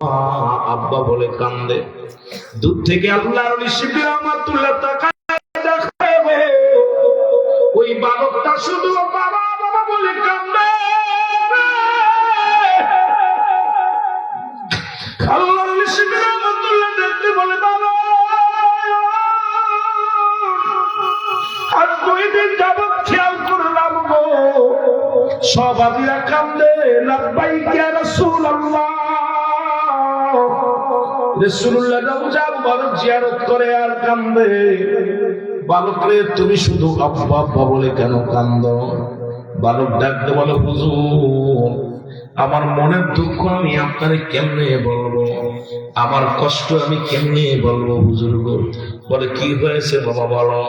আব্বা বলে কান্দে। দূর থেকে আল্লাহর ওলি শিবলি রহমাতুল্লাহ তাকায় দেখে ওই বালকটা শুধু বাবা বাবা বলে কান্দে। আল্লাহর ওলি শিবলি রহমাতুল্লাহ দেখতে বলে বাবা আর 2 দিন যাবত খেয়াল করলাম গো সব আদিরা কান্দে। লাব্বাইক ইয়া রাসূলুল্লাহ, রাসূলুল্লাহ রওজা মুবারক জিয়ারত করে আর কান্দে। বালক রে তুমি শুধু আব্বা আব্বা বলে কেন কান্দো? বালক ডাকতে বলে হুজুর আমার মনের দুঃখ আমি আপনারে কেমনে বলবো, আমার কষ্ট আমি কেমনে বলবো হুজুর গো। বলে কি হয়েছে বাবা বলো।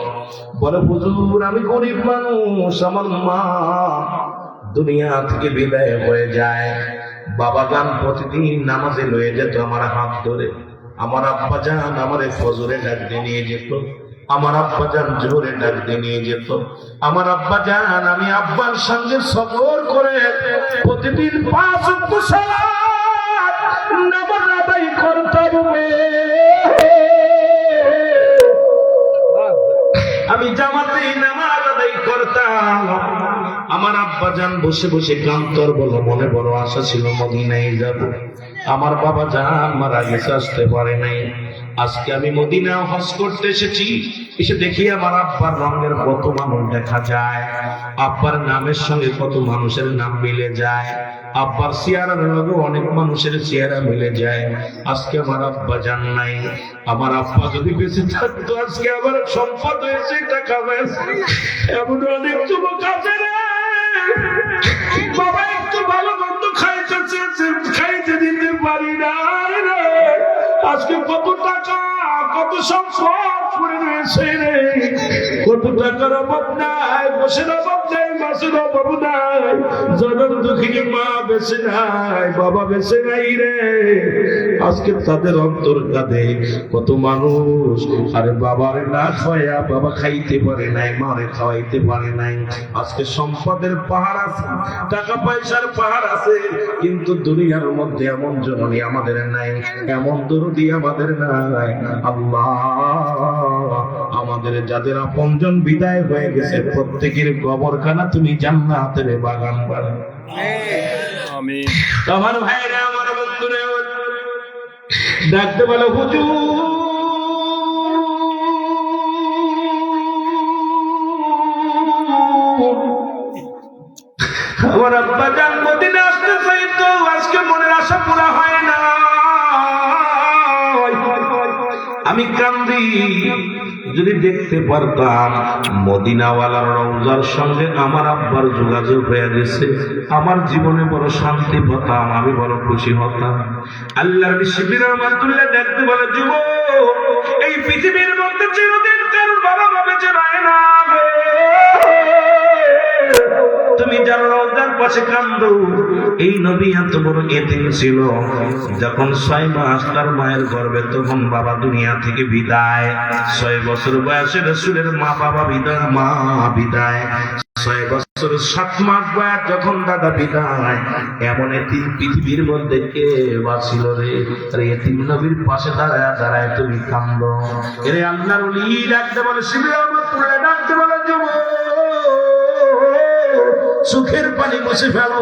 বলে হুজুর আমি গরিব মানুষ, আমার মা দুনিয়া থেকে বিদায় হয়ে যায়। বাবা জান প্রতিদিন নামাজে লয়ে যেত আমার হাত ধরে। আমার আব্বা জান আমারে ফজরে ডাক দিয়ে নিয়ে যেত, আমার আব্বা জান জোহরে ডাক দিয়ে নিয়ে যেত। আমার আব্বা জান আমি আব্বার সঙ্গে সফর করে প্রতিদিন 5 ওয়াক্ত সালাত নামাজ আদায় করতাম। আমি জামাতে নামাজ আদায় করতাম। আমার আব্বা জান বসে বসে কান্তর বলো মনে বড় আশা ছিল মদিনায় যাব। আমার বাবা জান মারা গেছে, আসতে পারে নাই। আজকে আমি মদিনা হজ করতে এসেছি, এসে দেখি আমার আব্বার রঙের কত মানুষ দেখা যায়, আব্বার নামের সঙ্গে কত মানুষের নাম মিলে যায়, আব্বার চেহারার লগে অনেক মানুষের চেহারা মিলে যায়। আজকে আমার আব্বা জান নাই। আমার আব্বা যদি বেঁচে থাকতো আজকে আমার সম্পদ হয়েছে, টাকা হয়েছে। এমন অনেক যুবক আছে রে বাবা একটু ভালো মন্দ খাইতে চেয়েছে, খাইতে দিতে পারি না রে। আজকে কত টাকা কত সম্পদ পড়ে রয়েছে রে, কত টাকার অভাব নাই, বসের অভাব নাই, মাসের অভাব নাই, জনম দুঃখিনী মা বেঁচে নাই, বাবা বেঁচে নাই রে। আজকে তাদের অন্তর কাঁদে কত মানুষ, আরে বাবার না খাওয়া বাবা খাইতে পারে নাই, মারে খাওয়াইতে পারে নাই। আজকে সম্পদের পাহাড় আছে, টাকা পয়সার পাহাড় আছে, কিন্তু দুনিয়ার মধ্যে এমন জননী আমাদের নাই, এমন দরদি আমাদের নাই। আল্লাহ আমাদের যাদের আপনজন বিদায় হয়ে গেছে প্রত্যেকের কবরখানা তুমি জান্নাতের বাগান বানাও। আমিন। আমার ভাইরা আমার বন্ধুরা ডাকতে বলো হুজুর আমার আব্বা জান মদিনা আসতে চাইতো, আজকে মনের আশা পুরা হয় না। আমি কান্দি, যদি দেখতে পারতাম মদিনাওয়ালার রওজার সঙ্গে আমার আব্বার যোগাযোগ হয়ে গেছে, আমার জীবনে বড় শান্তি পেতাম, আমি বড় খুশি হতাম। আল্লাহর শিবির রহমাতুল্লাহ দেখতে বলে যুবক এই পৃথিবীর মধ্যে চিরদিন কারোর বাবা মা বেঁচে রয় না, তুমি যার রওজার পাশে কান্দো। এই নবী এত বড় এতিম ছিল, যখন 6 মাস তার মায়ের গর্ভে তখন বাবা দুনিয়া থেকে বিদায়। 6 বছর বয়সে রাসূলের মা বাবা বিদায়, মা বিদায়। 6 বছর 7 মাস বয়স যখন দাদা বিদায়। এমন এতিম পৃথিবীর মধ্যে কে বাঁচিল রে? আরে এতিম নবীর পাশে দাঁড়ায় দাঁড়ায় তুমি কান্দো। এরে আল্লাহর ওলি ডাকতে বলে শিবির রহমাতুল্লাহ ডাকতে বলে যুবক চোখের পানি মুছে ফেলো।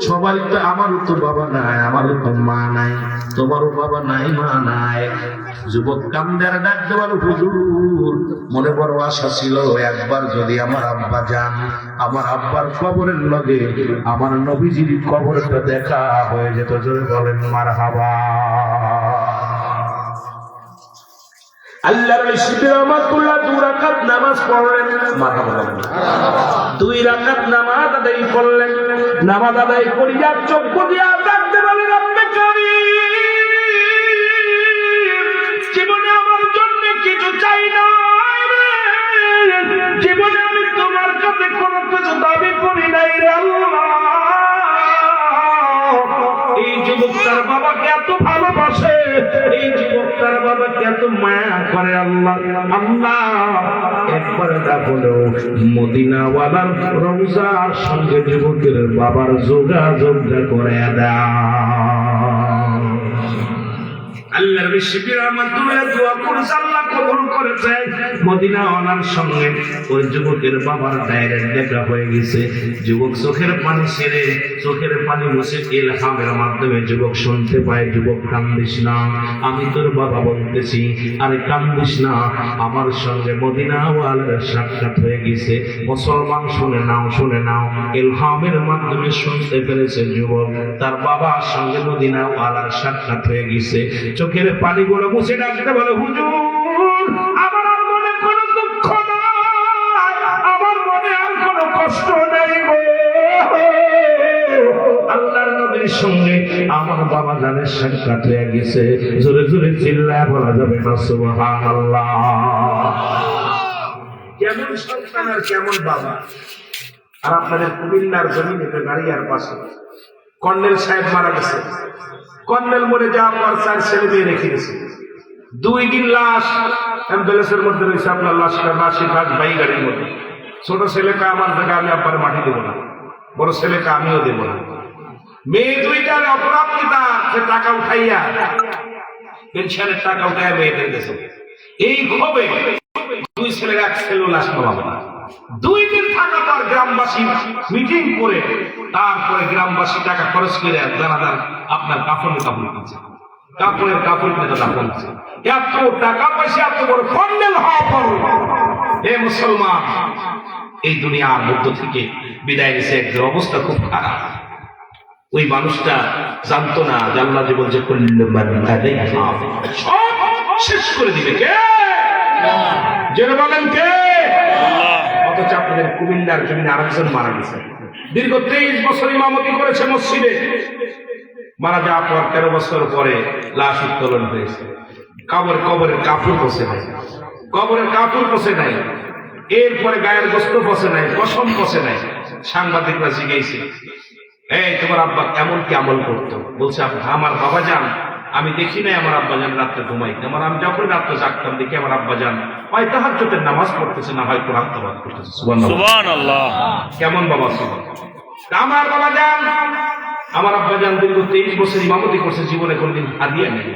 সবাই তো আমারও তো বাবা নাই, আমারও তো মা নাই, তোমারও বাবা নাই মা নাই। যুবক কান্দার ডাকতে বলো হুজুর মনে বড় আশা ছিল একবার যদি আমার আব্বা যান, আমার আব্বার কবরের লগে আমার নবীজির কবরটা দেখা হয়ে যেত। জোরে বলেন মারহাবা। আল্লাহর ওলি শিবির রহমাতুল্লাহ 2 রাকাত নামাজ পড়লেন, মারহাবা। 2 রাকাত নামাজ আদায় করলেন। নামাজ আদায় করিয়া চোখ বুজিয়া ডাকতে বলেন রব্বে কারীম, জীবনে আমার জন্য কিছু চাই না, জীবনে আমি তোমার কাছে কোনো কিছু দাবি করি নাই রে আল্লাহ। এই যুবক তার বাবাকে এত ভালোবাসে, এই যুবক তার বাবাকে এত মায়া করে। আল্লাহ আল্লাহ একবার বলো মদিনাওয়ালার রওজার সঙ্গে যুবকের বাবার যোগাযোগটা করে দাও। আল্লাহর শিবিরের মাধ্যমে দোয়া করেছে, আল্লাহ কবুল করেছে। মদিনা ওনার সঙ্গে ওই যুবকের বাবার ডাইরেক্ট দেখা হয়ে গেছে। যুবক চোখের পানি ছেড়ে, চোখের পানি মুছে ইলহামের মাধ্যমে যুবক শুনতে পায়, যুবক কান্দিস না, আমি তোর বাবা বলতেছি, আরে কান্দিস না, আমার সঙ্গে মদিনা ওয়ালার সাক্ষাৎ হয়ে গেছে। মুসলমান শুনে নাও, শুনে নাও, ইলহামের মাধ্যমে শুনতে পেরেছে যুবক তার বাবার সঙ্গে মদিনা ওয়ালার সাক্ষাৎ হয়ে গেছে। চোখের পানিগুলো মুছে ডাকতে বলে, হুজুর আমার আর মনে কোনো দুঃখ নাই, আমার মনে আর কোনো কষ্ট নেই গো। আল্লাহর নবীর সঙ্গে আমার বাবা জানের সাক্ষাৎ হয়ে গেছে। জোরে জোরে চিল্লায় বলা যাবে না সুবহানাল্লাহ। কেমন সন্তান আর কেমন বাবা। আর আপনাদের কুমিল্লার জমিনে গাড়িয়ার পাশে কর্নেল সাহেব মারা গেছে। কর্নেল মরে যাওয়ার পর 4 ছেলে মেয়ে রেখে গেছে। 2 দিন লাশ অ্যাম্বুলেন্সের মধ্যে রয়েছে, আপনার লাশটা লাশি কাজ বাই গাড়ির মধ্যে। ছোট ছেলেকে আমার থেকে আমি আব্বার মাটি দেবো না, বড় ছেলেকে আমিও দেবো না। মেয়ে 2টার অপরাধ কি তার, সে টাকা উঠাইয়া পেনশনের টাকা উঠাইয়া মেয়েদের গেছে। এই ক্ষোভে 2 ছেলের 1 ছেলেও লাশ পাবে না। 2 দিন থাকার পর গ্রামবাসী মিটিং করে তারপরে গ্রামবাসী টাকা খরচ করে জানাজার আপনার কাপড়ের কাপড় কিনছে, কাপড়ের কাপড় কিনে দাফন করছে। এত টাকা পয়সা এত বড় কর্নেল হওয়া পর হে মুসলমান, এই দুনিয়ার মধ্য থেকে বিদায় নিছে। একটা অবস্থা খুব খারাপ। ওই মানুষটা জানতো না যে আল্লাহ যে বলছে সব শেষ করে দিবে কে, জেনে বলেন কে। অথচ আপনাদের কুমিল্লার জমিনে আরেকজন মারা গেছে। দীর্ঘ 23 বছর ইমামতি করেছে মসজিদে। মারা যাওয়ার পর 13 বছর পরে লাশ উত্তোলন হয়েছে। কবরের কাপড় বসে নাই, কবরের কাপড় বসে নাই, এরপরে গায়ের গোস্ত বসে নাই, কসম বসে নাই। সাংবাদিকরা জিজ্ঞেসে, এই তোমার আব্বা এমন কি আমল করতো? বলছে আমার বাবা জান, আমি দেখি নাই আমার আব্বা জান রাত্রে ঘুমাইতে। আমি যখন রাত্রে জাগতাম দেখি আমার আব্বা জান হয় তাহাজ্জুদের নামাজ পড়তেছে, না হয় কোরআন তেলাওয়াত করতেছে। সুবহানাল্লাহ। কেমন বাবা ছিল আমার বাবা জান। আমার আব্বা জান দীর্ঘ 23 বছর ইমামতি করছে, জীবনে কোনদিন হাদিয়া নেই।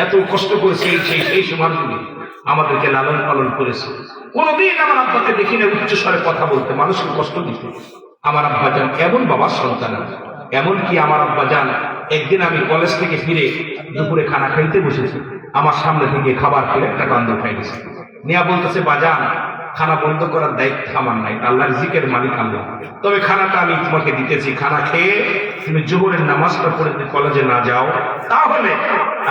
এত কষ্ট করেছে এই সময় আমাদেরকে লালন পালন করেছে। কোনদিন আমার আব্বাকে দেখি না উচ্চ স্বরে কথা বলতে, মানুষকে কষ্ট দিতে। আমার আব্বা জান এমন বাবার সন্তান। এমনকি আমার আব্বা জান একদিন আমি কলেজ থেকে ফিরে দুপুরে খানা খাইতে বসেছি, আমার সামনে থেকে খাবার খেলে একটা কান্দ খাই গেছে। নিয়া বলতেছে, বাজান খানা বন্ধ করার দায়িত্ব আমার নাই, আল্লাহর রিজিকের মালিক আল্লাহ, তবে খানাটা আমি তোমাকে দিতেছি। খানা খেয়ে তুমি জোহরের নামাজটা পড়ে কলেজে না যাও, তাহলে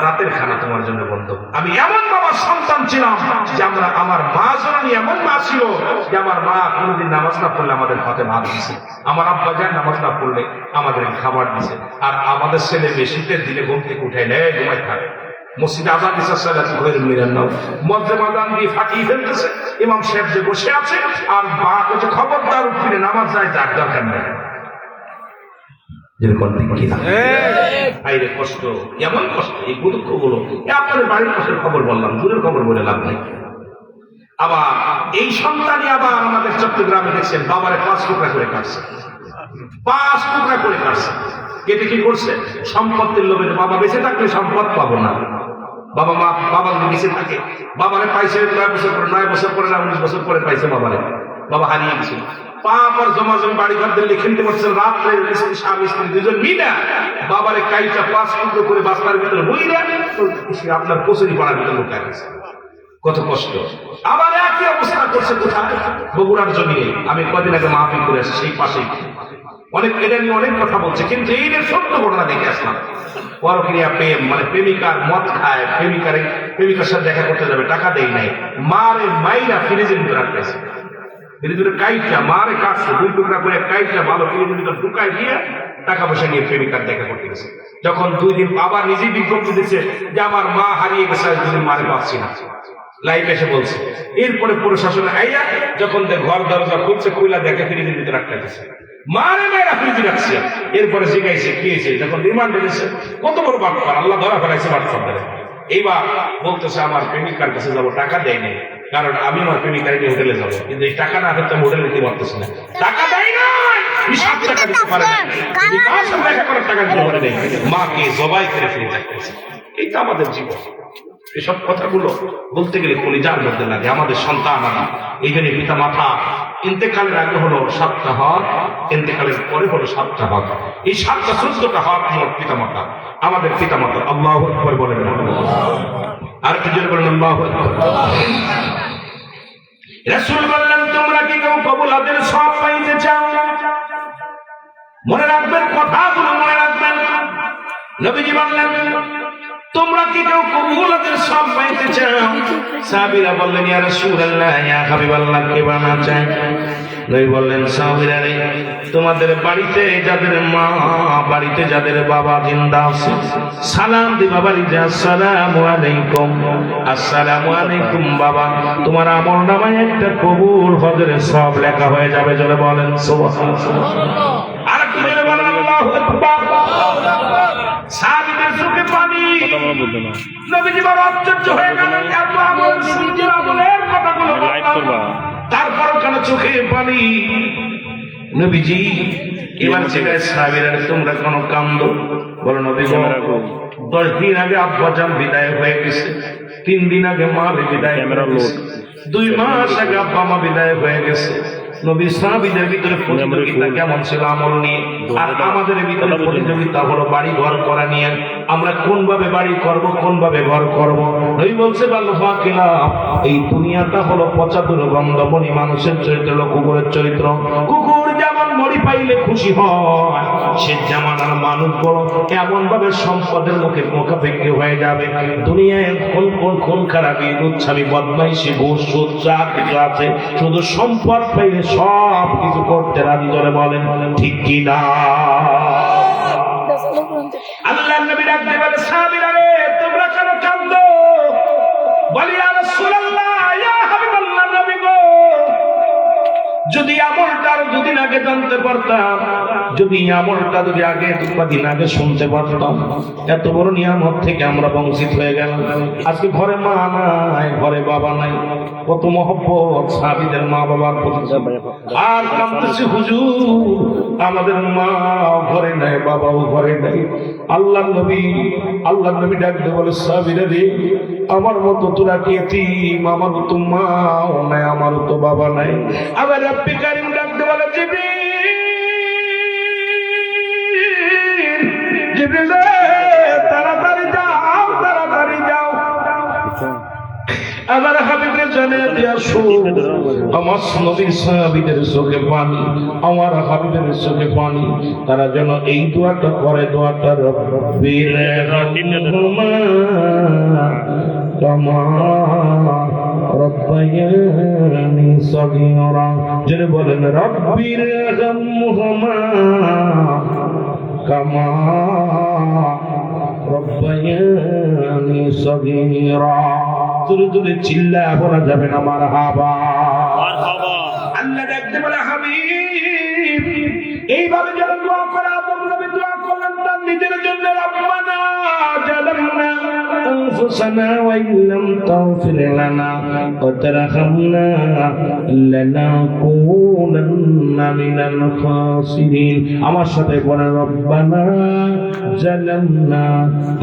রাতের খানা তোমার জন্য বন্ধ। আমি এমন বাবার সন্তান ছিলাম যে আমার মা জননী এমন মা ছিল যে আমার মা কোনোদিন নামাজ না পড়লে আমাদের হাতে ভাত দিছে, আমার আব্বা যান নামাজ না পড়লে আমাদের খাবার দিছে। আর আমাদের ছেলে মেয়ে শীতের দিনে ঘুম থেকে উঠাই নেয়, ঘুমাই থাকে। মসজিদে আযান দিছে, সালাত ঘরের মিলান নাও, মসজিদে আযান দিয়ে ফাটিয়ে ফেলতেছে। ইমাম সাহেব যে বসে আছে আর মা বলছে, খবরদার উঠে নামাজ যায়, যার দরকার নেই। কষ্ট, এমন কষ্ট, এই দুঃখ গুলো আপনাদের বাড়ির পাশের খবর বললাম, দূরের খবর বলে লাভ নাই। আবার এই সন্তানই আবার আমাদের চট্টগ্রামে দেখছেন বাবারে 5 টুকরা করে কাটছে, 5 টুকরা করে কাটছে। কেটে কি করছে? সম্পত্তির লোভে। বাবা বেঁচে থাকলে সম্পদ পাবো না, বাবা যদি বেঁচে থাকে, বাবারে পাইছে 9 বছর পরে, 9 বছর পরে না 19 বছর পরে পাইছে বাবারে। বাবা হারিয়ে গেছে, পাপ আর জমা বাড়ি ঘর দিলে খেলতে পারছেন। রাত্রে স্বামী স্ত্রী 2জন মিলে বাবারে কাইটা 5 টুকরো করে বাস্তার ভিতরে বইলে আপনার কচুরি পাড়ার ভিতরে লুকায় গেছে। কত কষ্ট। আবার একই অবস্থা করছে কোথায়? বগুড়ার জমিনে। আমি কদিন আগে মাহফিল করে আসছি, সেই পাশেই অনেক এটা নিয়ে অনেক কথা বলছে, কিন্তু এই সত্য ঘটনা দেখে আসলাম। পরক্রিয়া প্রেম, মানে প্রেমিকার মদ খায়, প্রেমিকার সাথে দেখা করতে যাবে, টাকা দেয় নাই, মারে মাইরা ফ্রিজের ভিতরে রাখতেছে। ফ্রিজের কাইটা মারে কাটছে, 2 টুকরা করে কাইটা ভালো ফ্রিজের ভিতরে ঢুকাই দিয়ে টাকা পয়সা নিয়ে প্রেমিকার দেখা করতে গেছে। যখন 2 দিন আবার নিজেই বিজ্ঞপ্তি দিচ্ছে যে আমার মা হারিয়ে গেছে, 2 দিন মারে পাচ্ছি না, লাইভ এসে বলছে। এরপরে প্রশাসনে আইয়া যখন ঘর দরজা খুলছে, খুইলা দেখে ফ্রিজের ভিতরে রাখতে গেছে, মারে মেয়েরা ফ্রিজে রাখছে। এরপরে জিজ্ঞাসা কি হয়েছে, যখন রিমান্ড দিয়েছে, কত বড় বাটপার, আল্লাহ ধরা ফেলাইছে বাটপার। এইবার বলতেছে আমার প্রেমিকার কাছে যাবো, টাকা দেয় নাই, কারণ আমি আমার প্রেমিকার হোটেলে যাবো, কিন্তু এই টাকা না হয়তো হোটেলে নিতে পারতেছি না, টাকা দেয় নাই। এই 7 টাকা দিতে পারে না, যদি মার সাথে দেখা করার টাকা দিতে পারে না, মাকে জবাই করে ফেলে যায়। এইটা আমাদের জীবন। এসব কথাগুলো বলতে গেলে কলিজার মধ্যে লাগে। আমাদের সন্তান আদি, এই জন্য পিতা মাতা ইন্তেকালের আগে হলো 7টা হক, ইন্তেকালের পরে হলো 7টা হক। এই 7টা 14টা হক আমার পিতা মাতা, আমাদের পিতা মাতা। আল্লাহু আকবার বলেন, আর কি জোরে বলেন আল্লাহু আকবার। রাসূল বললেন, তোমরা কি কেউ কবুলাতের সব পাইতে চাও? মনে রাখবেন, কথাগুলো মনে রাখবেন। নবীজি বললেন, তোমরা কি কেউ কবুলাতের সব পাইতে চাও? সাহাবীরা বললেন, ইয়া রাসূলুল্লাহ, ইয়া হাবিবাল্লাহ, কে বা না চায়? নবী বললেন, সাহাবীরা রে, তোমাদের বাড়িতে যাদের মা, বাড়িতে যাদের বাবা জিন্দা আছে, সালাম দিবা বাড়িতে, আসসালামু আলাইকুম, আসসালামু আলাইকুম বাবা। তোমার আমলনামায় একটা কবুল হজের সব লেখা হয়ে যাবে। জোরে বলেন সুবহানাল্লাহ। আর একটু জোরে বলেন আল্লাহু আকবার। সাহাবীদের চোখে পানি। নবীজি বড় আশ্চর্য হয়ে গেলেন, এত আমল, নিজের আমলের কথাগুলো তারপর কেন চোখে পানি? নবীজি এবার ছেলে সাহাবীরা, তোমরা কোন কান্দ? বলো নবী, 10 দিন আগে আব্বাজান বিদায় হয়ে গেছে, 3 দিন আগে মা বিদায় হয়ে গেছে, 2 মাস আগে আব্বা মা বিদায় হয়ে গেছে। নবী সাহাবীদের ভিতরে প্রতিযোগিতা কেমন ছিল আমল নিয়ে, আর আমাদের ভিতরে প্রতিযোগিতা হলো বাড়ি ঘর করা নিয়ে। আমরা কোন ভাবে বাড়ি করব, কোন ভাবে ঘর করব। নবী বলছে, ভালো ফাকিলা, এই দুনিয়াটা হলো পচা দুর্গন্ধময় মানুষের চরিত্র হলো কুকুরের চরিত্র। কুকুর যেমন মরি পাইলে খুশি হয়, সে জামানার মানুষগুলো এমন ভাবে সম্পদের মুখে মুখাপেক্ষি হয়ে যাবে। দুনিয়ায় খুন খারাপি, লুচ্ছামি, বদমাইশি, ঘুষ সুদ যা কিছু আছে, শুধু সম্পদ পাইলে সব কিছু করতে রাজি। জোরে বলেন ঠিক কি না? আল্লাহর নবী ডাকতে বলে, সাহাবীরা রে, তোমরা কেন কাঁদো? বলি, ইয়া রাসূলুল্লাহ, ইয়া হাবিবাল্লাহ, নবী গো, যদি আমলটা আর 2 দিন আগে জানতে পারতাম, যদি আমলটা যদি আগে 2 দিন আগে শুনতে পারতাম, এত বড় নিয়ামত থেকে আমরা বঞ্চিত হয়ে গেলাম। আজকে ঘরে মা নাই, ঘরে বাবা নাই, কত মহব্বত সাহাবীদের মা বাবার প্রতি। আর কাঁদতেছে, হুজুর আমাদের মা ঘরে নাই, বাবাও ঘরে নাই। আল্লাহর নবী ডাকতে বলে, সাহাবীরা রে, আমার মতো তোরা কি এতিম? আমার তো মাও নাই, আমার তো বাবা নাই। আবার রব্বি কারীম ডাকতে বলে, জিবরিল তাড়াতাড়ি যাও, তাড়াতাড়ি যাও, আমার হাবিবরে জানিয়ে দিয়ে আসো। আমার নবীর সাহাবীদের চোখে পানি, আমার হাবিবের চোখে পানি। তারা যেন এই দোয়াটা করে, দোয়াটা রব্বির রহমা কামা রব্বায়ানি সগীরা। যিনি বলেন, রব্বির রহমা কামা রব্বায়ানি সগীরা। জোরে জোরে চিল্লা বলা যাবে না মারহাবা। আল্লাহ দেখতে বলে, হাবিব এইভাবে যারা দোয়া করে, আদম নবী দোয়া করলেন তার নিজের জন্য, রব্বানা জালামনা আনফুসানা ওয়া ইল্লাম তাগফির লানা ওয়া তারহামনা লানাকুনান্না মিনাল খাসিরিন। আমার সাথে বলেন, রব্বানা জালামনা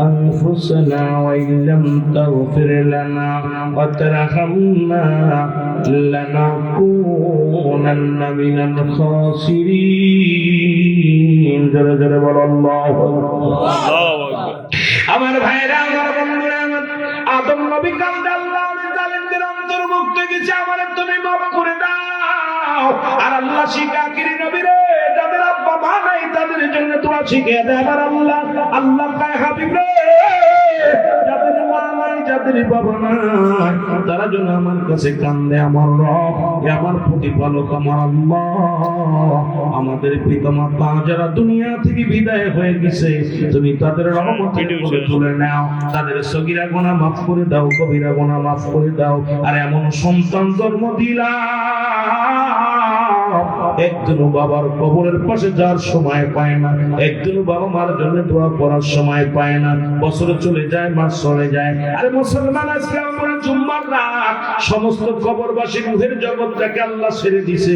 আনফুসানা ওয়া ইল্লাম তাগফির লানা ওয়া তারহামনা লানাকুনান্না মিনাল খাসিরিন। জোরে জোরে বলো আল্লাহু আকবার। আমার ভাইরা, আমার বন্ধুরা, আদম নবী কান্দে, আল্লাহ জালেমদের অন্তর্ভুক্ত গেছে, আমার তুমি মাফ করে দাও। আর আল্লাহ শিকাকিরি নবীরে, যাদের আব্বা মা নাই তাদের জন্য দোয়া শিখিয়ে দেয় আমার আল্লাহ। আল্লাহ কয়, হাবিব রে, যাদের মা নাই, যাদের বাবা নাই, তারা যেন আমার কাছে কান্দে। আমার রব, আমার প্রতিপালক, আমার আল্লাহ, আমাদের পিতামাতা যারা দুনিয়া থেকে বিদায় হয়ে গেছে, তুমি তাদের রহমতের কোলে তুলে নাও, তাদের সগীরা গুনাহ মাফ করে দাও, কবিরা গুনাহ মাফ করে দাও। আর এমন সন্তান জন্ম দিলা, একজন বাবার কবরের পাশে যাওয়ার সময় পায় না, একজন বাবা মার জন্য দোয়া করার সময় পায় না। বছর চলে যায়, মাস চলে যায়। আরে মুসলমান, আজকে আমরা জুম্মা শুক্রবার রাত সমস্ত কবরবাসী রূহের জগৎটাকে আল্লাহ ছেড়ে দিছে।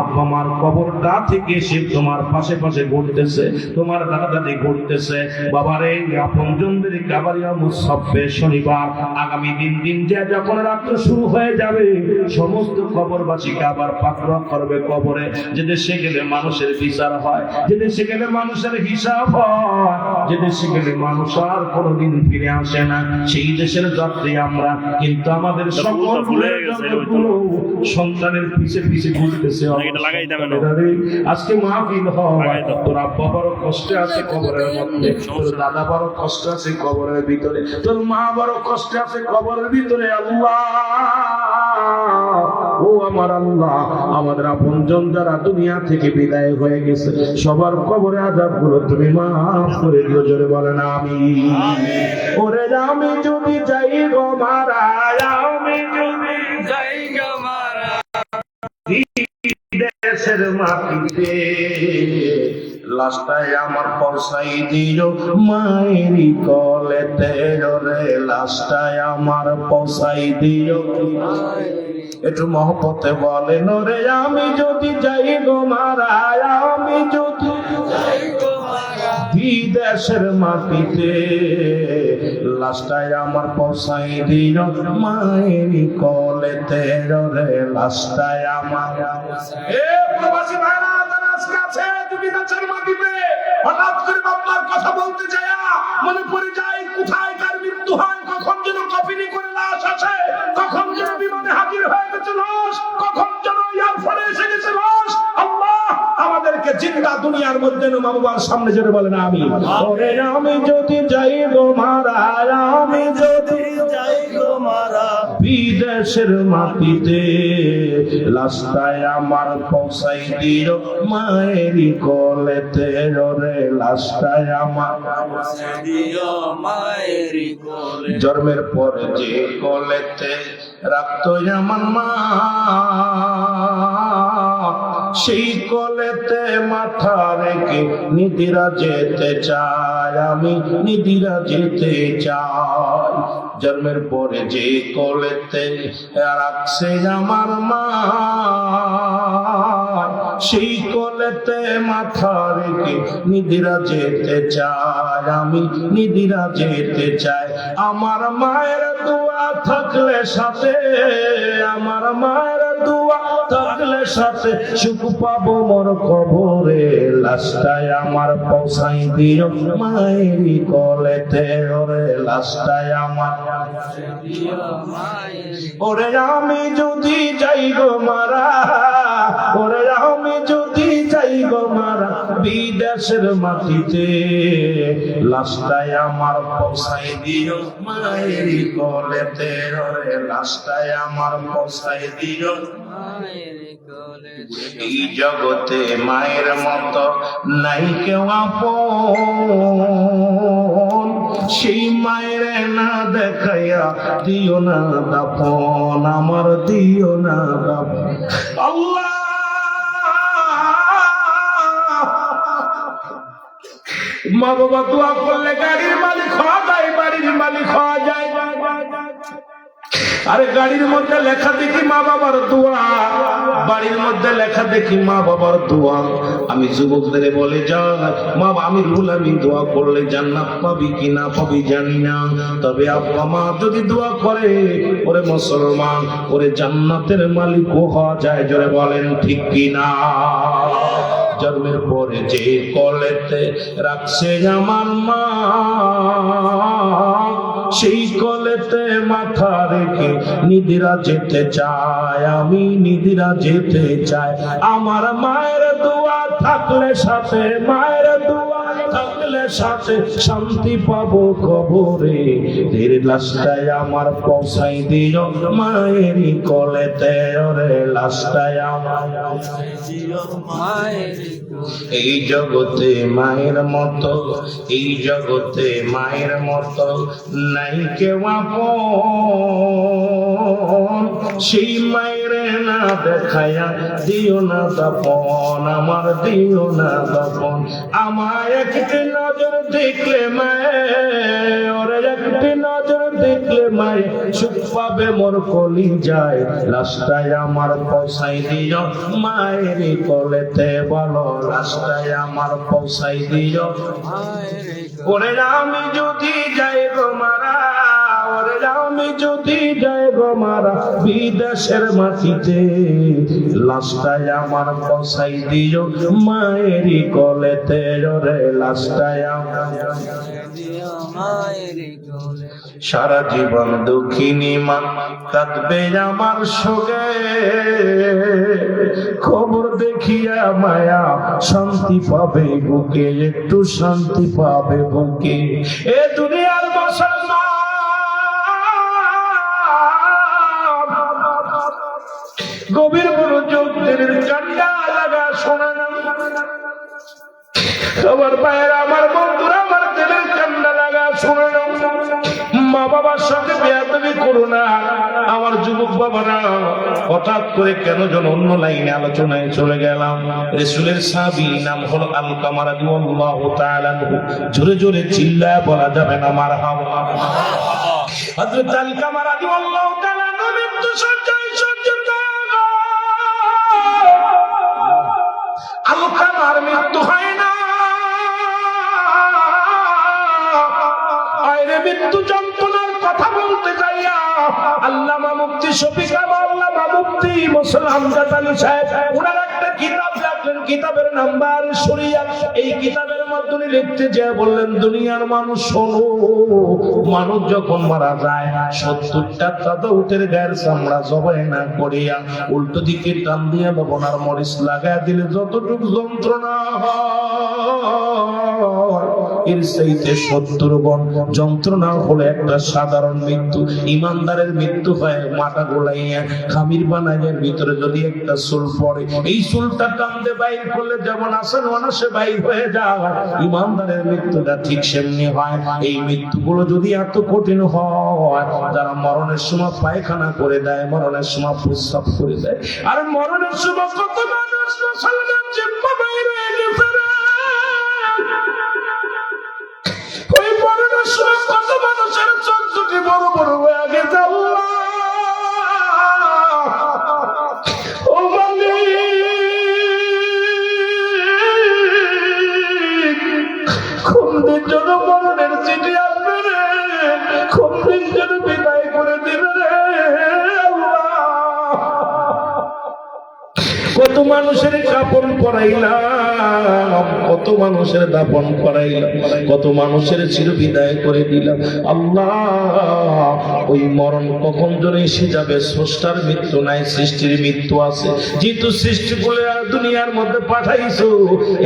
আব্বা মার কবরটা থেকে সে তোমার পাশে পাশে ঘুরতেছে, তোমার দাদা দাদি ঘুরতেছে। বাবারে আপনজনদের কাবারিয়া মুসাফে শনিবার আগামী দিন যে যখন রাত্র শুরু হয়ে যাবে, সমস্ত কবরবাসীকে আবার পাকড়াও করবে কবরে। যে দেশে গেলে মানুষের বিচার হয়, যে দেশে গেলে মানুষের হিসাব হয়, যে দেশে গেলে মানুষ আর কোনোদিন ফিরে আসে না, সেই দেশের যাত্রী আমরা। কিন্তু আমাদের সকল সন্তানের পিছে পিছে ঘুরতেছে। আজকে মাহফিল হয়, তোর আব্বা বড় কষ্টে আছে কবরের মধ্যে, তোর দাদা বড় কষ্ট আছে কবরের ভিতরে, তোর মা বড় কষ্টে আছে কবরের ভিতরে। আল্লাহ, ও আমার আল্লাহ, আমাদের আপনজন যারা দুনিয়া থেকে বিদায় হয়ে গেছে, সবার কবরে আযাবগুলো তুমি মাফ করে দিও। জোরে বলেন আমিন। ওরে আমি যদি যাই গো মারা, আমি যদি যাই গো মারা দেশের মাটিতে, লাশটাই আমার পৌঁছাই দিও মায়েরই কলেতে। রে লাশটাই আমার পৌঁছাই দিও, একটু মহব্বতে বলেন রে আমি যদি যাই গো মারা, আমি যদি যাই গো মারা বিদেশের মাটিতে, লাশটাই আমার পৌঁছাই দিও মায়েরই কলেতে। রে লাশটাই আমার। এ প্রবাসী ভাইরা যারা আজকে আছে বিদেশের মাটিতে, হঠাৎ করে বাবার কথা বলতে যায় মনে পড়ে যায় কোথায় কার মৃত্যু হয়, কখন যেন কফিনি করে লাশ আসে, কখন যেন বিমানে হাজির হয়ে গেছে লাশ, কখন যেন এয়ারফোর্টে এসে গেছে লাশ। আল্লাহ আমাদেরকে জিন্দা দুনিয়ার মধ্যে মা বাবার সামনে জোরে বলেন আমি। ওরে আমি যদি যাই গো মারা, আমি যদি যাই গো মারা বিদেশের মাটিতে, লাশটাই আমার পৌঁছাই দিও মায়েরই কলেতে। রে লাশটাই আমার পৌঁছাই দিও মায়েরই কোলে। জন্মের পরে যে কলেতে রাখতো আমার মা, সেই কলেতে মাথা রেখে নিদিরা যেতে চাই, আমি নিদিরা যেতে চাই। জন্মের পরে যে কোলেতে রাখছে আমার মা, সেই কোলেতে মাথা রেখে নিদিরা যেতে চাই, আমি নিদিরা যেতে চাই। আমার মায়ের দোয়া থাকলে সাথে, আমার মায়ের দোয়া থাকলে সাথে সুখ পাবো মোর কবরে। লাশটাই আমার পৌঁছাই দিও মায়েরই কলেতে। ওরে লাশটাই আমার। ওরে আমি যদি যাই গো মারা, ওরে আমি যদি যাই গো মারা বিদেশের মাটিতে, লাশটাই আমার পৌঁছাই দিও মায়েরই কলেতে। ওরে লাশটাই আমার পৌঁছাই দিও। এই জগতে মায়ের মতো নাই কেউ আপন, সেই মায়ের না দেখাইয়া দিও না দাফন, আমার দিও না দাফন। আল্লাহ মা বাবা দোয়া করলে গাড়ির মালিক হওয়া যায়, বাড়ির মালিক হওয়া যায়। আরে গাড়ির মধ্যে লেখা দেখি মা বাবার দোয়া, বাড়ির মধ্যে লেখা দেখি মা বাবার দোয়া। আমি যুবকদের বলে যাই মা, আমি রুল আমি দোয়া করলে জান্নাত পাবি কি না পাবি জানি না, তবে আব্বা মা যদি দোয়া করে ওরে মুসলমান, ওরে জান্নাতের মালিক হওয়া যায়। জোরে বলেন ঠিক কি না? জন্মের পরে যে কলেতে রাখছে আমার মা, সেই কলেতে মাথা রেখে নিদিরা যেতে চাই, আমি নিদিরা যেতে চাই। আমার মায়ের দোয়া থাকলে সাথে, মায়ের দোয়া থাকলে সাথে শান্তি পাবো কবরে। এর লাশটাই আমার পৌঁছাই দিও মায়েরই কলেতে। ওরে লাশটাই আমার এই জগতে মায়ের মতো, এই জগতে মায়ের মতো নাই কেউ আপন, সেই মায়ের না দেখায়া দিও না দাফন, আমার দিও না দাফন। আমায় একটি নজর দেখলে মায়ের, একটি নজর দেখলে মায়ে সুখ পাবে মোর কলি যায়, লাশটায় আমার পৌঁছাই দিও মায়ের কোলেতে, বলো লাশটায় আমার পৌঁছাই দিও। ওরে আমি যদি যাই গো মারা, ওরে আমি যদি যাই গো মারা বিদেশের মাটিতে, লাশটায় আমার পৌঁছাই দিও মায়ের কোলেতে, ওরে লাশটায় সারা জীবন দুঃখিনী মা কাঁদবে আমার শোকে, খবর দেখিয়া মায়া শান্তি পাবে বুকে, একটু শান্তি পাবে বুকে। এ দুনিয়ার মুসলমান গভীর মনোযোগ দিলের কান্না লাগা শোনা না, আমার ভাইয়েরা আমার বন্ধুরা আমার দিলের কান্না লাগা শোনা না। মা বাবার সঙ্গে বেয়াদবি করো না আমার যুবক বাবারা। হঠাৎ করে কেন যেন অন্য লাইনে আলোচনায় চলে গেলাম। রাসূলের সাহাবী নাম হলো আলকামা রাদিয়াল্লাহু তাআলা আনহু, জোরে জোরে চিল্লায় বলা যাবে না মারহাবা। হযরত আলকামা রাদিয়াল্লাহু তাআলা আনহু মৃত্যু শয্যায় সজ্জিত। আলকামার মৃত্যু হয় না, আইরে মৃত্যু যন্ত্রণার কথা বলতে যাইয়া আল্লামা মুফতি শফিক আল্লামা মুফতি মুসলমান জাতালি সাহেব ওনার একটা কিতাব লিখলেন, কিতাবের নাম্বার শরিয়াত। এই কিতাবের মাধ্যমে লিখতে যে বললেন, দুনিয়ার মানুষ শোনো, মানুষ যখন মারা যায় 70টা তাজা উটের গায়ের চামড়া জবাই না করিয়া উল্টো দিকে টান দিয়ে লবণ আর মরিচ লাগায় দিলে যতটুকু যন্ত্রণা হয় এর চাইতে 70 গুণ যন্ত্রণা হলো একটা সাধারণ মৃত্যু। ইমানদারের মৃত্যু হয় মাথা গোলাইয়া খামির বানাইয়ের ভিতরে যদি একটা চুল পড়ে, এই চুলটা টানতে বাইর করলে যেমন আসেন অনাসে বাইর হয়ে যায়, ইমানদারের মৃত্যুটা ঠিক সেমনি হয়। এই মৃত্যুগুলো যদি এত কঠিন হয়, যারা মরণের সময় পায়খানা করে দেয়, মরণের সময় প্রস্রাব করে দেয়, আর মরণের সময় কত মানুষ মুসলমান জিম্মা বাইর হয়ে গেছে, ওই মরণের সময় কত মানুষের চোখ দুটি বড় বড় হয়ে গেছে। ও মালিক, কোন দিন যেন মরণের চিঠি আসবে রে, কোন দিন যেন বিদায় করে দিবে রে। কত মানুষের কাপন পরাইলাম, কত মানুষের দাপন করাইলাম, কত মানুষের চির বিদায় করে দিলাম। আল্লাহ, ওই মরণ কখন যেন এসে যাবে। স্রষ্টার মৃত্যু নাই, সৃষ্টির মৃত্যু আছে। যেহেতু সৃষ্টি বলে দুনিয়ার মধ্যে পাঠাইছো,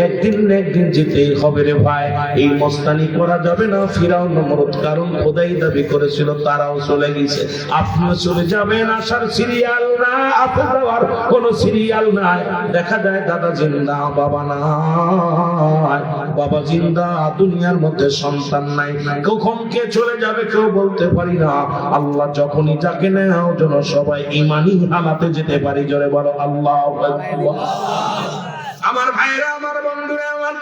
একদিন না একদিন যেতেই হবে রে ভাই। এই মস্তানি করা যাবে না। ফিরাউন নমরুদ কারণ খোদাই দাবি করেছিল, তারাও চলে গেছে, আপনিও চলে যাবেন। আসার সিরিয়াল না, আপনি যাওয়ার কোন সিরিয়াল নাই। দেখা যায় দাদা জিন্দা, বাবা নাই, বাবা জিন্দা, দুনিয়ার মধ্যে সন্তান নাই। কখন কে চলে যাবে কেউ বলতে পারি না। আল্লাহ যখনই যাকে নেওয়ার জন্য সবাই ইমানি হালাতে যেতে পারি। জোরে বলো আল্লাহু আকবার। আমার ভাইরা, আমার বন্ধুরা, আমার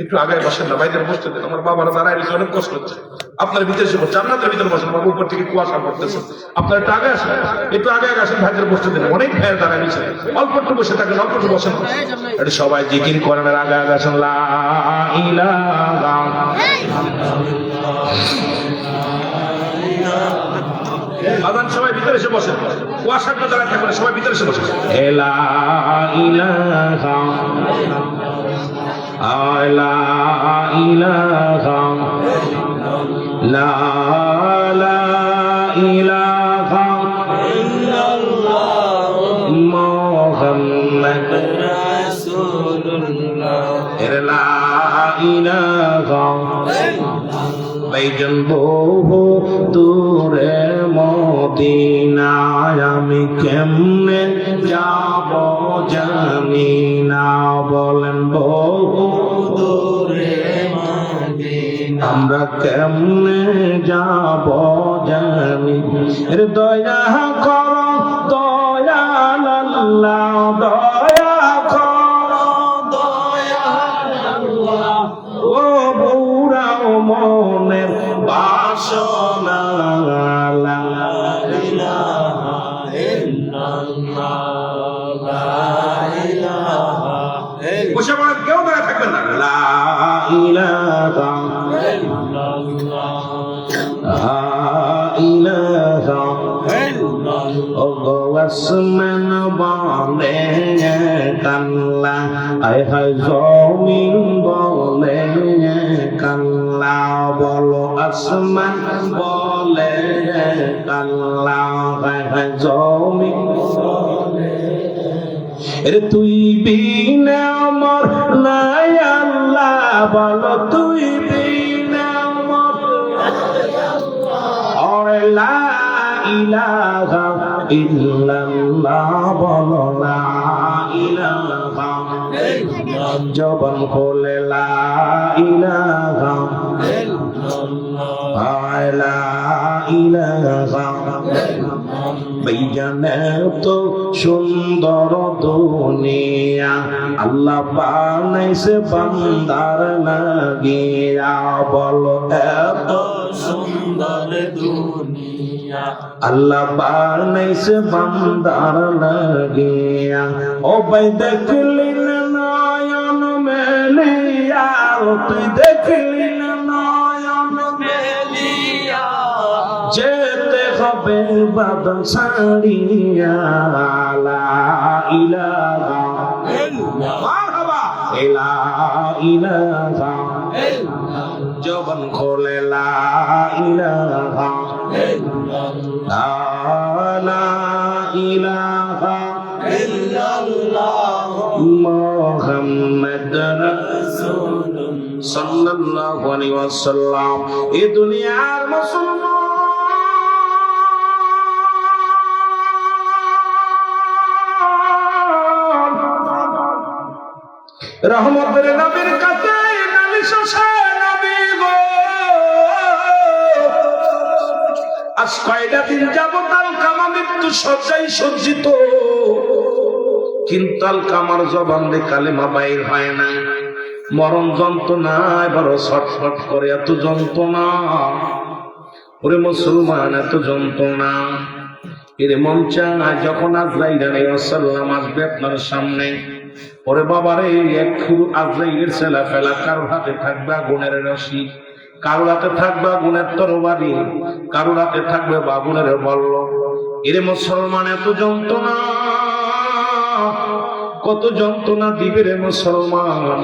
একটু আগে বসেন না, বাইরে বসতে দেন। আমার বাবারা দাঁড়ায় রয়েছে, অনেক কষ্ট হচ্ছে। আপনার ভিতরে এসে বসছে, আপনাদের ভিতরে বসেন। বাবু উপর থেকে কুয়াশা পড়তেছে, আপনার একটু আগে আসেন, একটু আগে আগে আসেন, ভাইদের বসতে দেন। অনেক ভাইয়ের দাঁড়ায় রয়েছে, অল্প একটু বসে থাকেন, অল্প একটু বসেন। এটা সবাই জিকির করেন, আগে আগে আসেন। লা ইলাহা আদান, সবাই ভিতরে এসে বসেন। কুয়াশার তো দাঁড়ায় থাকবেন, সবাই ভিতরে এসে বসেন। লা ইলাহা লা ইলাহা লা ইলাহা ইল্লাল্লাহ মুহাম্মাদুর রাসূলুল্লাহ। লা ইলাহা বাইজন বহু দূরে মদিনায় আমি কেমনে যাব জানি না। বলেন বহু দূরে মদিনা আমরা কেমনে যাব জানি। দয়া করো দয়াল আল্লাহ, দয়া করো দয়াল আল্লাহ। ও বুড়া মনের সোনা লা ইলাহা ইল্লাল্লাহ লা ইলাহা ইল্লাল্লাহ বসে পড়েন কেউ দাঁড়িয়ে থাকবেন না লা ইলাহা ইল্লাল্লাহ লা ইলাহা আসমান বলে কাল্লা আয় হায় জমিন বলে কাল্লা বলো আসমান বলে কাল্লা আয় হায় জমিন বলে তুই বিনা আমার নাই আল্লাহ বলো তুই বিনা আমার লা ইলাহা ইল্লাল্লাহ বলো লা ইলাহা ইল্লাল্লাহ জবান খোলে লা ইলাহা ইল্লাল্লাহ লা ইলাহা ভাইজানে তো সুন্দর দুনিয়া আল্লাহ বানাইছে বান্দার লাগিয়া বলো এত সুন্দর দুনিয়া আল্লাহ বানাইছে বান্দার লাগিয়া ও ভাই দেখলি না নয়ন মেলিয়া তুই দেখলি না নয়ন মেলিয়া যেতে হবে বাদন ছাড়িয়া লা ইলাহা ইল্লাল্লাহ মারহাবা লা ইলাহা ইল্লাল্লাহ জবান খোলে লা ইলাহা ইল্লাল্লাহ লা ইলাহা ইল্লাল্লাহ মুহাম্মদ রাসূলুল্লাহ সাল্লাল্লাহু আলাইহি ওয়াসাল্লাম এই দুনিয়ার মুসলমান রহমতের নবীর কাছে নালিশ আসে নবী গো আজ কয়টা দিন যাবত আলকামা মৃত্যু শয্যায় সজ্জিত কিন্তু আলকামার জবান দিয়ে কালেমা বাইর হয় না মরণ যন্ত্রণা এবার ছটফট করে এত যন্ত্রণা ওরে মুসলমান এত যন্ত্রণা এর মন চায় যখন আজরাইল আলাইহিস সালাম আসবে আপনার সামনে ওরে বাবারে এক ফুরু আজরাইলের ছেলা ফেলা কারোর হাতে থাকবে আগুনের রশি কারোর হাতে থাকবে আগুনের তরবারি কারোর হাতে থাকবে আগুনের বল্ল এরে মুসলমান এত যন্ত্রণা কত যন্ত্রণা দিবে রে মুসলমান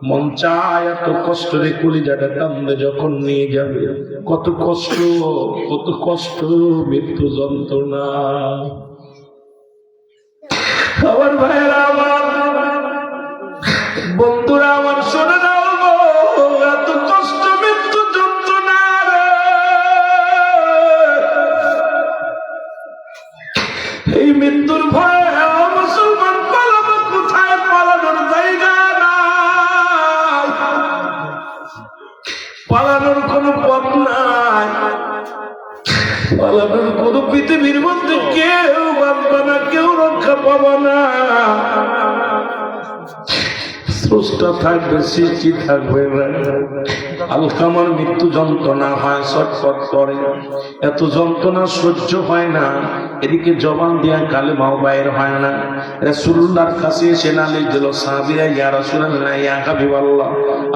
মন চায় এত কষ্ট রে কলিজাটা টানলে যখন নিয়ে যাবে কত কষ্ট মৃত্যু যন্ত্রণা আমার ভাইয়েরা আমার বন্ধুরা আমার শোনে নাও গো এত কষ্ট মৃত্যু যন্ত্রণা রে এই মৃত্যুর ভয়ে মুসলমান পালাবো কোথায় পালানোর জায়গা নাই পালানোর কোনো পথ নাই পালানোর কোনো পৃথিবীর মধ্যে কেউ বাঁচবে না কেউ রক্ষা পাবে না স্রষ্টা থাকবে সৃষ্টি থাকবে আলকামার মৃত্যু যন্ত্রণা হয় ছটফট করে এত যন্ত্রণা সহ্য হয় না এদিকে জবান দিয়া কালেমাও বাইর হয় না রাসূলুল্লাহর কাছে এসে নালিশ দিল সাহাবীরা ইয়া রাসূলুল্লাহ ইয়া হাবিবাল্লাহ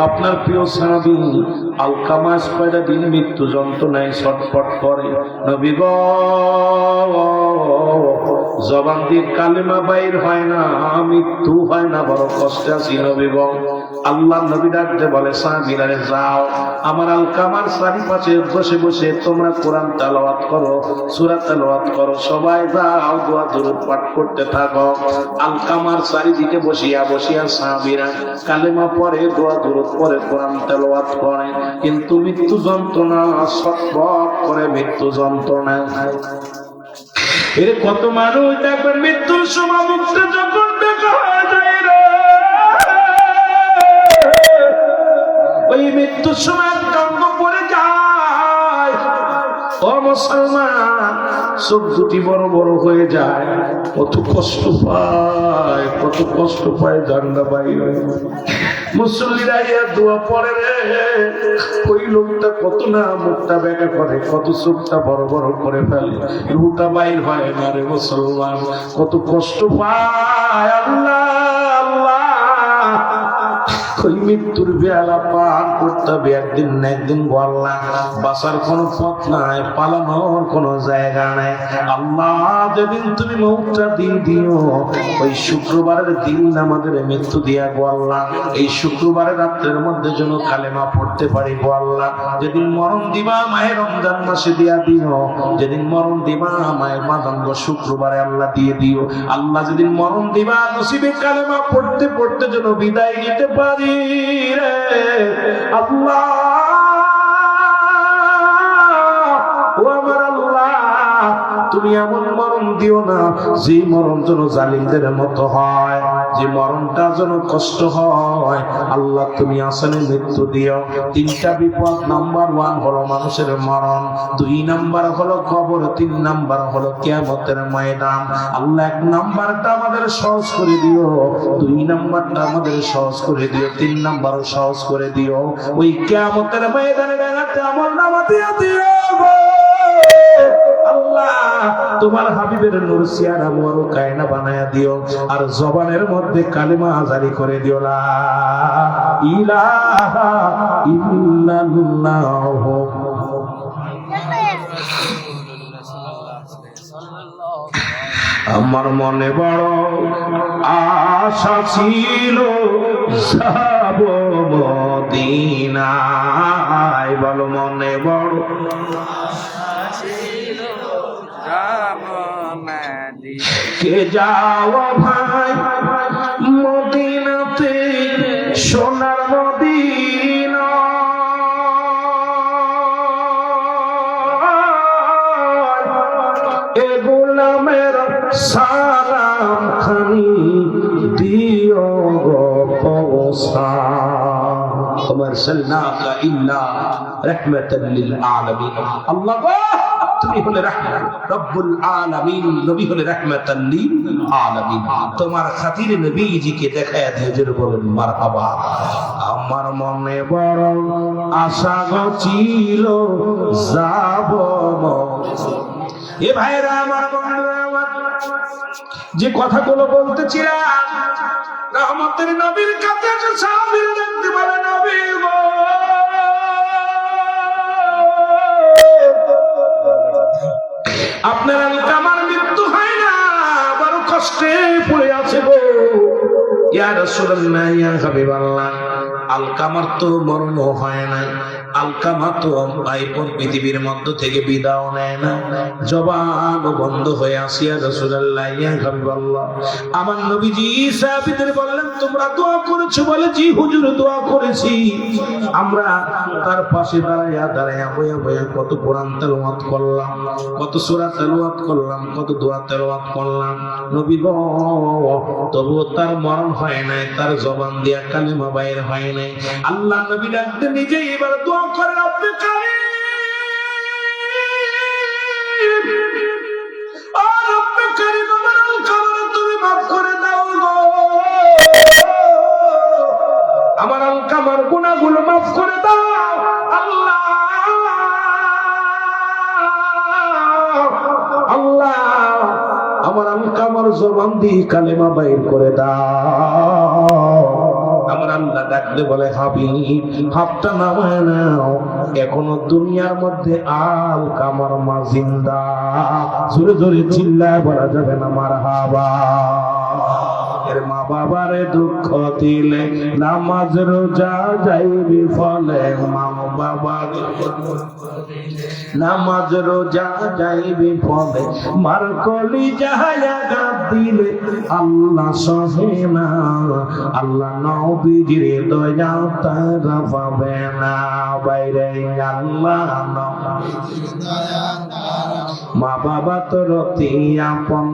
আপনার প্রিয় সাহাবী আলকামা কয়টা দিন মৃত্যু যন্ত্রণায় ছটফট করে নবী গো জবান দিয়ে কালেমা বাইর হয় না মৃত্যু হয় না বড় কষ্টে আছি নবী গো আল্লাহ নবী ডাকতে বলে সাহাবীরা যাও আমার আলকামার চারিপাশে বসে বসে তোমরা কোরআন তেলাওয়াত করো সূরা তেলাওয়াত করো সবাই যাও দোয়া দরুদ পাঠ করতে থাকো আলকামার চারিদিকে বসিয়া সাহাবীরা কালেমা পড়ে দোয়া দরুদ পড়ে কোরআন তেলাওয়াত করে কিন্তু মৃত্যু যন্ত্রণা ছটফট করে মৃত্যু যন্ত্রণা এর কত মানুষ দেখবেন মৃত্যুর সময় মুক্তি যখন দেখা হয়ে যায় রে ওই মৃত্যুর সময় কান্দ পড়ে যায় ও মুসলমান চোখ দুটি বড় বড় হয়ে যায় কত কষ্ট পায়, কত কষ্ট পায় জান্ডা বাইরে। মুসল্লিরা ইয়া দোয়া পড়ে রে, ওই লোকটা কত না মুখটা বেঁকা করে, কত চোখটা বড় বড় করে ফেলে, রুটা বাইর হয় না রে মুসলমান, কত কষ্ট পায়। আল্লাহ আল্লাহ, ওই মৃত্যুর বেলা পার করতে হবে একদিন না একদিন। বললা বাঁচার কোনো পথ নাই, পালানোর কোনো জায়গা নাই। আল্লাহ যেদিন তুমি মৌতটা দিও, ওই শুক্রবারের দিন আমাদের মৃত্যু দিয়া গো আল্লাহ, এই শুক্রবারের রাত্রের মধ্যে যেন কালেমা পড়তে পারি গো আল্লাহ। যেদিন মরণ দিবা মায়ের রমজান মাসে দিয়া দিও, যেদিন মরণ দিবা মায়ের মাদাঙ্গ শুক্রবারে আল্লাহ দিয়ে দিও। আল্লাহ যেদিন মরণ দিবা নসিবে কালেমা পড়তে পড়তে যেন বিদায় নিতে পারি রে আল্লাহ। ও আমার আল্লাহ, তুমি এমন মরণ দিও না যে মরণ যেন জালিমদের মতো হয়, যে মরণটা যেন কষ্ট হয়। আল্লাহ তুমি আসানে মৃত্যু দিও। তিনটা বিপদ, নাম্বার 1 হলো মানুষের মরণ, 2 নাম্বার হলো কবর, 3 নাম্বার হলো কিয়ামতের ময়দান। আল্লাহ 1 নাম্বারটা আমাদের সহজ করে দিও, 2 নাম্বারটা আমাদের সহজ করে দিও, 3 নাম্বারও সহজ করে দিও। ওই কিয়ামতের ময়দানে বেড়াতে আমল নামা দিয়ে দিও আল্লাহ। তোমার হাবিবের নূর সিয়ারা মোরো কায়না বানায়া দিও, আর জবানের মধ্যে কালিমা জারি করে দিও, লা ইলাহা ইল্লাল্লাহ। আমার মনে বড় আশা ছিল যাব মদিনায়, বলো মনে বড় কে যাও ভাই মদিনাতে, সোনার মদিনা। এ গোলামের সালাম খানি দিও গো পৌঁছা। তোমার সাল্লাকা ইল্লা রাহমাতাল লিল আলামিন। আল্লাহ তুমি হলে রব্বুল আলামিন, নবী হলে রাহমাতাল লিল আলামিন। তোমার খাতিরে নবীজিকে দেখায়া দিয়ে জোরে বলেন মারহাবা। আমার মনে বড় আশা ছিল যাব। এ ভাইরা আমার, যে কথাগুলো বলতেছিলাম, রহমতের নবীর কাছে সাহাবীরা দেখতে বলে, নবী গো আপনার আলকামার মৃত্যু হয় না, বড় কষ্টে পড়ে আছে গো। ইয়া রাসূলুল্লাহ, ইয়া হাবিবাল্লাহ, আলকামার তো মরণ হয় না, আলকামা তো পৃথিবীর মধ্য থেকে বিদায় নেয় না, জবান বন্ধ হয়ে আসি। ইয়া রাসূলুল্লাহ, ইয়া হাবিবাল্লাহ, আমার নবীজি সাহাবীদের বললেন তোমরা দোয়া করেছো? বলে জি হুজুর দোয়া করেছি। আমরা তার পাশে দাঁড়াইয়া দাঁড়াইয়া বইয়া বইয়া কত কোরআন তেলাওয়াত করলাম, কত সূরা তেলাওয়াত করলাম, কত দোয়া তেলাওয়াত করলাম। নবী গো তবুও তার মরণ হয় নাই, তার জবান দিয়া কালেমা বাইর হয় নাই। আল্লাহ নবী ডাকতে নিজেই এবার দোয়া করে, রব্বে কারীম, ও রব্বে কারীম, আমার আলকামারে তুমি মাফ করে দাও গো, আমার আলকামার গুনাহগুলো মাফ করে দাও আল্লাহ। আল্লাহ আমার আলকামার জবান দিয়ে কালেমা বাইর করে দাও। আমার আল্লাহ ডাকলে বলে, হাবিব হাতটা নামায় নাও, এখনো দুনিয়ার মধ্যে আলকামার মা জিন্দা। জোরে জোরে চিল্লায় বলা যাবে না মারহাবা। এর মা বাবারে দুঃখ দিলে নামাজ রোজা যাইবি ফলে, মা বাবার নামাজ রোজা যাইবি ফলে, মার কলি যাহায়া গাত দিলে আল্লাহ সহে না, আল্লাহ নবীজির দয়া তারা পাবে না। বাইরে আল্লাহ মা বাবা তোর অতি আপন।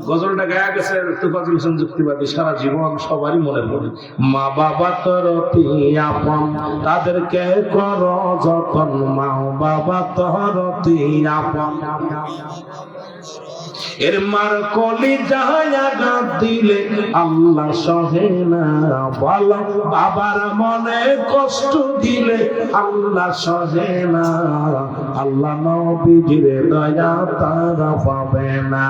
গজলটা গায়া গেছে তুফাজুল হোসেন যুক্তিবাদী, সারা জীবন সবারই মনে পড়ে। মা বাবা তোর অতি আপন, তাদেরকে কর যতন, মা বাবা তোর অতি আপন। এর মার কলি জাহায়া দিলে আল্লাহ সহে না, বলো বাবার মনে কষ্ট দিলে আল্লাহ সহে না, আল্লাহ নবীজির দয়া তারা পাবে না,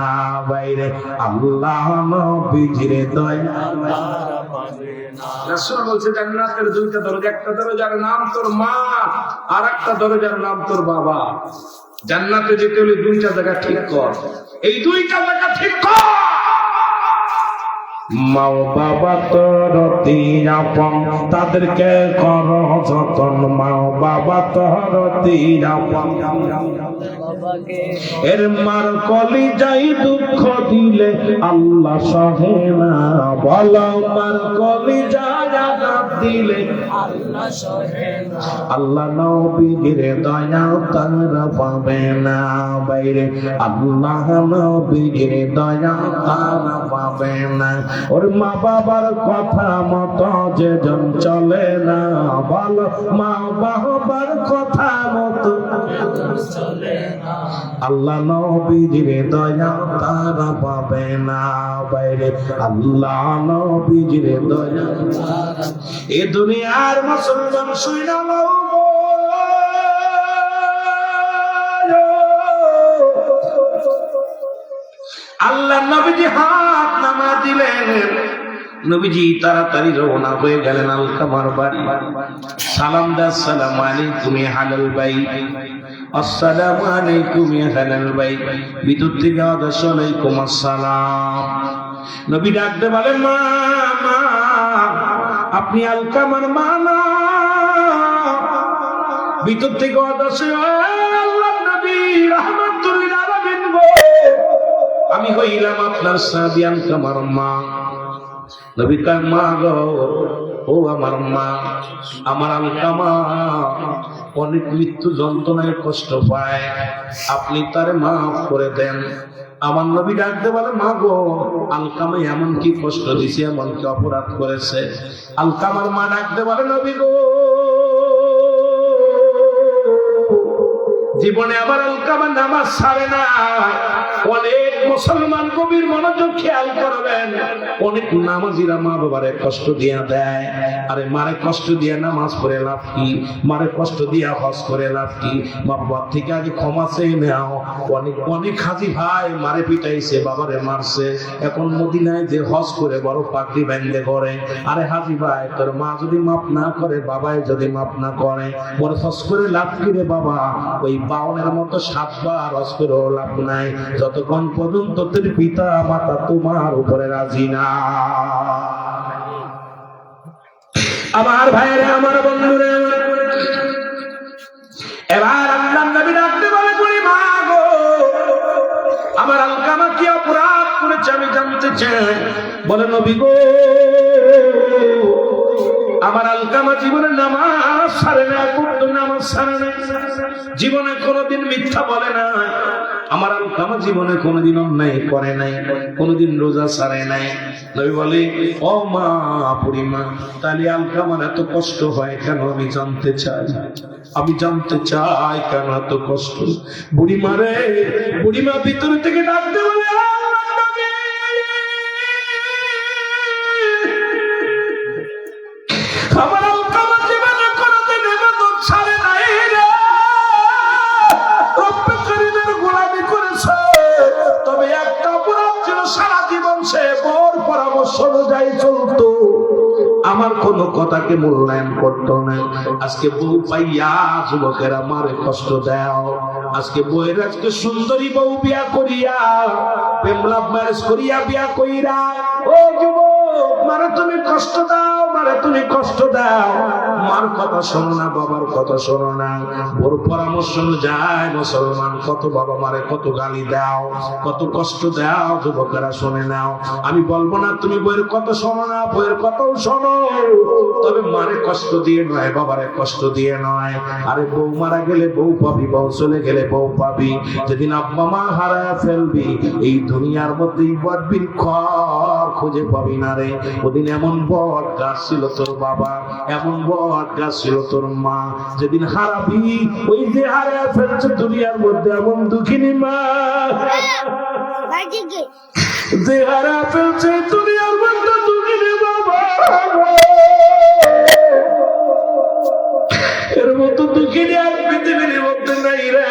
বাইরে আল্লাহ নবীজির দয়া তারা পাবে না। রাসূল বলছে জান্নাতের দুইটা দরজা, একটা দরজার নাম তোর মা, আর একটা দরজার নাম তোর বাবা। জান্নাতে যেতে হলে দুইটা জায়গা ঠিক কর, এই দুইটা জায়গা ঠিক কর। মা বাবা তোর আপন, তাদেরকে কর যতন, মা বাবা তোর আপন। এর মার কলি যাই দুঃখ দিলে আল্লাহ সহে না, বলো মার কলি যাই দিলে আল্লাহ সহে না, আল্লাহ নবীর দয়া তারা পাবে না, বাইরে আল্লাহ নবীর দয়া তারা পাবে না। ওর মা বাবার কথা মতো যে জন চলে না, বলো মা বাবার কথা মতো চলে না, আল্লাহ নবীর দয়া তারা পাবে না, বাইরে আল্লাহ নবীর দয়া। এ দুনিয়ার মুসলমান শুইনা লও, আল্লাহ নবীজি হাত নামা দিলেন, নবীজি তাড়াতাড়ি রওনা হয়ে গেলেন আলকামার বাড়ি। সালাম দা, আসসালামু আলাইকুম ইয়া হালাল ভাই, আসসালামু আলাইকুম ইয়া হালাল ভাই। ভিতর থেকে আওয়াজ আসে ওয়ালাইকুম আসসালাম। নবী ডাকতে বলেন মা, মা আপনি আলকামার মা না? ভিতর থেকে আওয়াজ আসে আল্লাহর নবী রাহমাতুল লিল আলামিন গো, আমি হইলাম আপনার সাহাবী আলকামার মা। নবী কয় মা গো, ও আমার মা, আমার আলকামা অনেক মৃত্যু যন্ত্রণায় কষ্ট পায়, আপনি তারে মাফ করে দেন। আমার নবী ডাকতে বলে মা গো, আলকামা এমন কি কষ্ট দিছে, এমন কি অপরাধ করেছে? আলকামার মা ডাকতে বলে নবী গো, জীবনে আমার আলকামা নামাজ ছাড়ে না। অনেক মুসলমান কবির মনোযোগ খেয়াল করবেন, অনেক নামাজিরা মা বাবারে কষ্ট দিয়া দেয়। আরে মারে কষ্ট দিয়া নামাজ পড়ে লাভ কি? মারে কষ্ট দিয়া হজ করে লাভ কি? মা বাবার থেকে আগে ক্ষমা চেয়ে নাও। অনেক অনেক হাজি ভাই মারে পিটাইছে, বাবারে মারছে, এখন মদিনায় যে হজ করে বড় পাগড়ি বাঁধলে করে। আরে হাজি ভাই, তোর মা যদি মাপ না করে, বাবাই যদি মাপ না করে, বড় হজ করে লাভ কি রে বাবা? ওই বাউনের মতো 7 বার হজ করেও লাভ নাই, যতক্ষণ পর্যন্ত তোর পিতা মাতা তোমার উপরে রাজি না। আমার ভাইরে, আমার বন্ধুরে, এবার আল্লাহর নবী ডাকতে বলে বলি মা গো, আমার আলকামা কি অপরাধ করেছে আমি জানতে চাই। বলে নবী গো, আমার আলকামা জীবনে নামাজ ছাড়ে না, কিন্তু নামাজ ছাড়ে না, জীবনে কোনোদিন মিথ্যা বলে না। আমার আলকামা জীবনে কোনোদিন অন্যায় করে নাই, কোনোদিন রোজা ছাড়ে নাই। নবী বলে ও মা, বুড়িমা, তাহলে আলকামার এত কষ্ট হয় কেন? আমি জানতে চাই, আমি জানতে চাই কেন এত কষ্ট। বুড়িমা রে, বুড়িমা ভিতর থেকে ডাকতে বলে আমার আলকামা জীবনে কোনোদিন ইবাদত ছাড়ে নাই রে, রব্বে কারীমের গোলামি করেছে। তবে একটা অপরাধ ছিল, সারা জীবন সে বর পরামর্শ অনুযায়ী চলতো, আমার কোনো কথাকে মূল্যায়ন করতো না। আজকে বউ পাইয়া যুবকেরা মারে কষ্ট দাও। আজকে বউয়ের আজকে সুন্দরী বউ বিয়া করিয়া, প্রেম লাভ ম্যারেজ করিয়া বিয়া কইরা, ও যুবক, মারে তুমি কষ্ট দাও, মারে তুমি কষ্ট দাও। মার কথা শোনো না, বাবার কথা শোনো না, ওর পরামর্শ অনুযায়ী মুসলমান কত বাবা মারে কত গালি দাও, কত কষ্ট দাও। যুবকেরা শুনে নাও, আমি বলবো না তুমি বইয়ের কথা শোনো না, বইয়ের কথাও শোনো, তবে মারে কষ্ট দিয়ে নয়, বাবারে কষ্ট দিয়ে নয়। আরে বউ মারা গেলে বউ পাবি, বউ চলে গেলে বউ পাবি। যেদিন আব্বা মা হারায় ফেলবি, এই দুনিয়ার মধ্যেই বটবির খড় খুঁজে পাবি না রে। ওদিন এমন বট গাছ ছিল তোর বাবা, এমন বট গাছ ছিল তোর মা। যেদিন হারাবি, ওই যে হারায় ফেলছে দুনিয়ার মধ্যে এমন দুঃখিনী মা, দেহারা ফেলছে দুনিয়ার মধ্যে তুমি রে বাবা, এর মতো দুঃখিনী আর পৃথিবীর মধ্যে নাই রে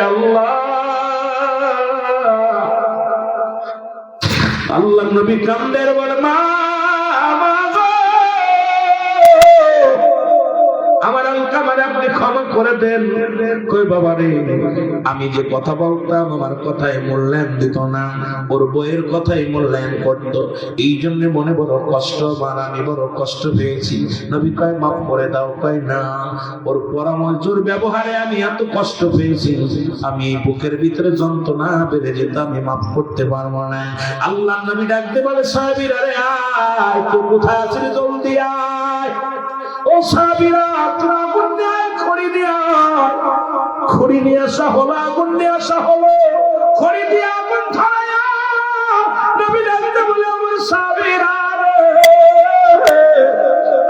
আল্লাহ। আল্লাহ নবী কান্দের বলে মা আমার আলকামার আপনি ক্ষমা করে দেন। কই বাবা রে, আমি যে কথা বলতাম আমার কথায় মূল্যায়ন দিত না, ওর বইয়ের কথাই মূল্যায়ন করত, এই জন্য মনে বড় কষ্ট, আমি বড় কষ্ট পেয়েছি। নবী কয় মাফ করে দাও। কয় না, ওর পরামর্শের ব্যবহারে আমি এত কষ্ট পেয়েছি, আমি এই বুকের ভিতরে যন্ত্রণা বেড়ে যেত, আমি মাফ করতে পারবো না। আল্লাহ নবী ডাকতে বলে সাহাবীরা রে আয়, তুই কোথায় আছিস, জলদি আয়। ও সাহাবীরা তোরা আগুন নিয়ে আয়, খড়ি নিয়ে আয়। খড়ি নিয়ে আসা হলো, আগুন নিয়ে আসা হলো, খড়ি দিয়ে আগুন ধরায়। নবী ডাকতে বলে আমার সাহাবীরা রে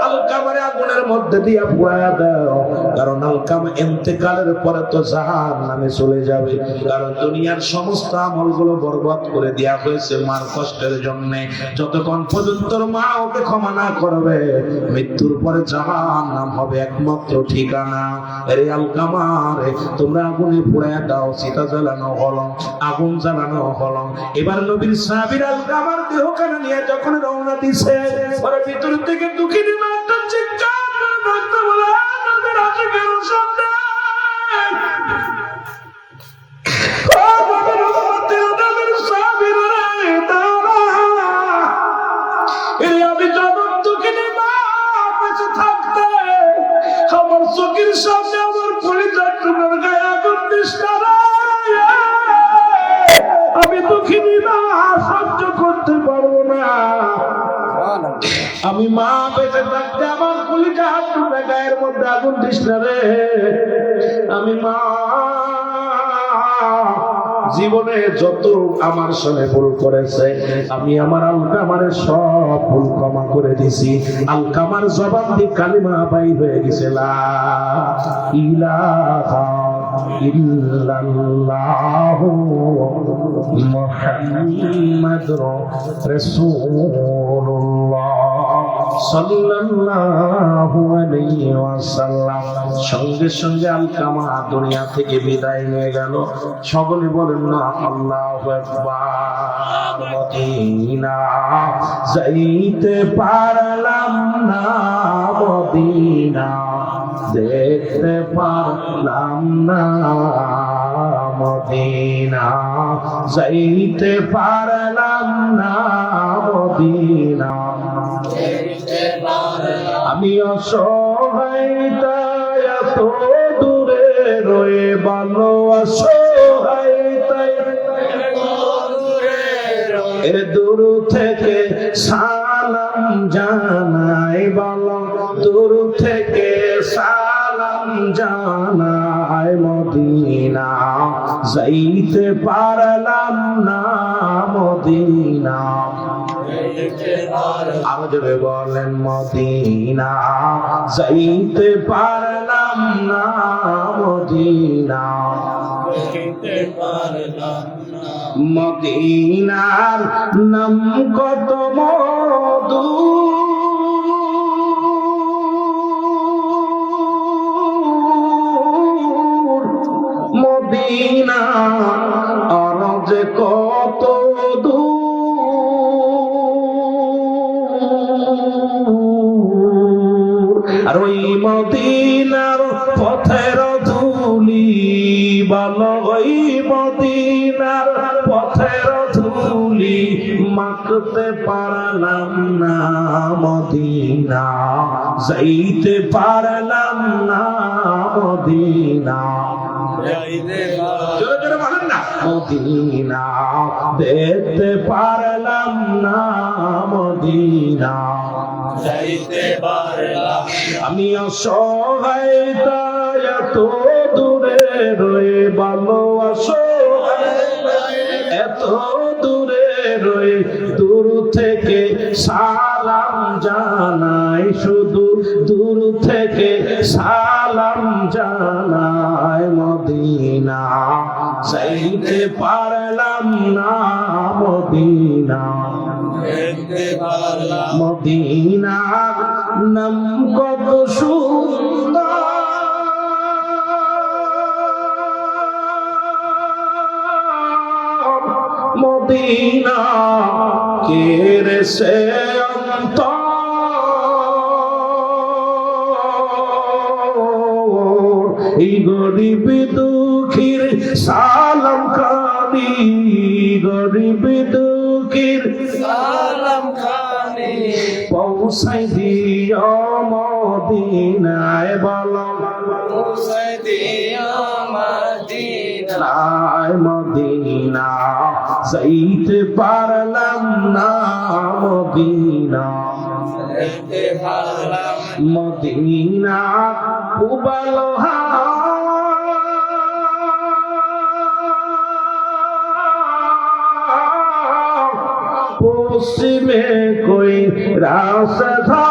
আলকামারে আগুনের মধ্যে দিয়া পুড়ায়া দাও, কারণ আলকামা ইন্তেকালের পরে তো জাহান্নামে চলে যাবে, কারণ দুনিয়ার সমস্ত আমলগুলো বরবাদ করে দেয়া হয়েছে মার কষ্টের জন্য। যতক্ষণ পর্যন্ত মা ওকে ক্ষমা না করবে, মৃত্যুর পরে জাহান্নাম হবে একমাত্র ঠিকানা। আরে আলকামারে তোমরা আগুনে পুড়ায়া দাও। চিতা জ্বালানো হলো, আগুন জ্বালানো হলো। এবার নবীর সাহাবীরা আলকামার দেহখানা নিয়ে যখন রওনা দিছে, ওর ভিতর থেকে দুঃখিনী মা একটা চিৎকার করে ডাকতে বলে নবীর আশিকের সন্তান, ও নবীর উম্মতের নবীর সাহাবীরা রে দাঁড়া। এই আমি যখন দুঃখিনী মা বেঁচে থাকতে আমার চোখের সামনে আমার কলিজার টুকরার গায়ে আগুন দিস না রে। আমি দুঃখিনী মা সহ্য করতে পারবো না। আমি মা বেঁচে থাকতে আমার কলিজার টুকরা গায়ের মধ্যে আগুন দিস না রে। আমি মা জীবনে যত আমার সঙ্গে ভুল করেছে, আমি আমার আলকামারে সব ভুল ক্ষমা করে দিছি। আলকামার জবান দিয়ে কালিমা বাইর হয়ে গেছে, লা ইলাহা ইল্লাল্লাহু মুহাম্মাদুর রাসূলুল্লাহ সাল্লাল্লাহু আলাইহি ওয়াসাল্লাম। সঙ্গে সঙ্গে আলকামা দুনিয়া থেকে বিদায় নিয়ে গেল। সকলে বলেন না আল্লাহু আকবার। মদিনা যাইতে পারলাম না, মদিনা দেখতে পারলাম না, মদিনা যাইতে পারলাম না, মদিনা আমি অসহায় তাই এত দূরে রয়ে ভালো, অসহায় তাই এর দূর থেকে সালাম জানাই ভালো, দূর থেকে সালাম জানাই। মদিনা যাইতে পারলাম না, মদিনা আরো জোরে বলেন, মদিনা যাইতে পারলাম না, মদিনা মদিনার নাম কত মধু, মদিনা আর যে কত দূর, আর ওই মদিনার পথের ধুলি ভালো, ওই মদিনার পথের ধুলি মাখতে পারলাম না, মদিনা যাইতে পারলাম না, মদিনা জোরে জোরে বলেন না, মদিনা দেখতে পারলাম না, মদিনা যাইতে পারলাম। আমি অসহায় তাই এত দূরে রয়ে ভালো, এত দূরে রয়ে দূর থেকে সালাম জানাই, শুধু দূর থেকে সালাম জানাই। মদিনা যাইতে পারলাম না মদিনা মদিনার নাম কত সুন্দর মদিনা কেরে সে অন্তর এই গরিব দুঃখীর সালাম খানি গরিব দুঃখীর সালাম খানি পৌঁছাই দিও মদিনায় বলো পৌঁছাই দিও মদিনায় মদিনা যাইতে পারলাম না মদিনা মদিনা উবালো পশ্চিমে কই রাস্তা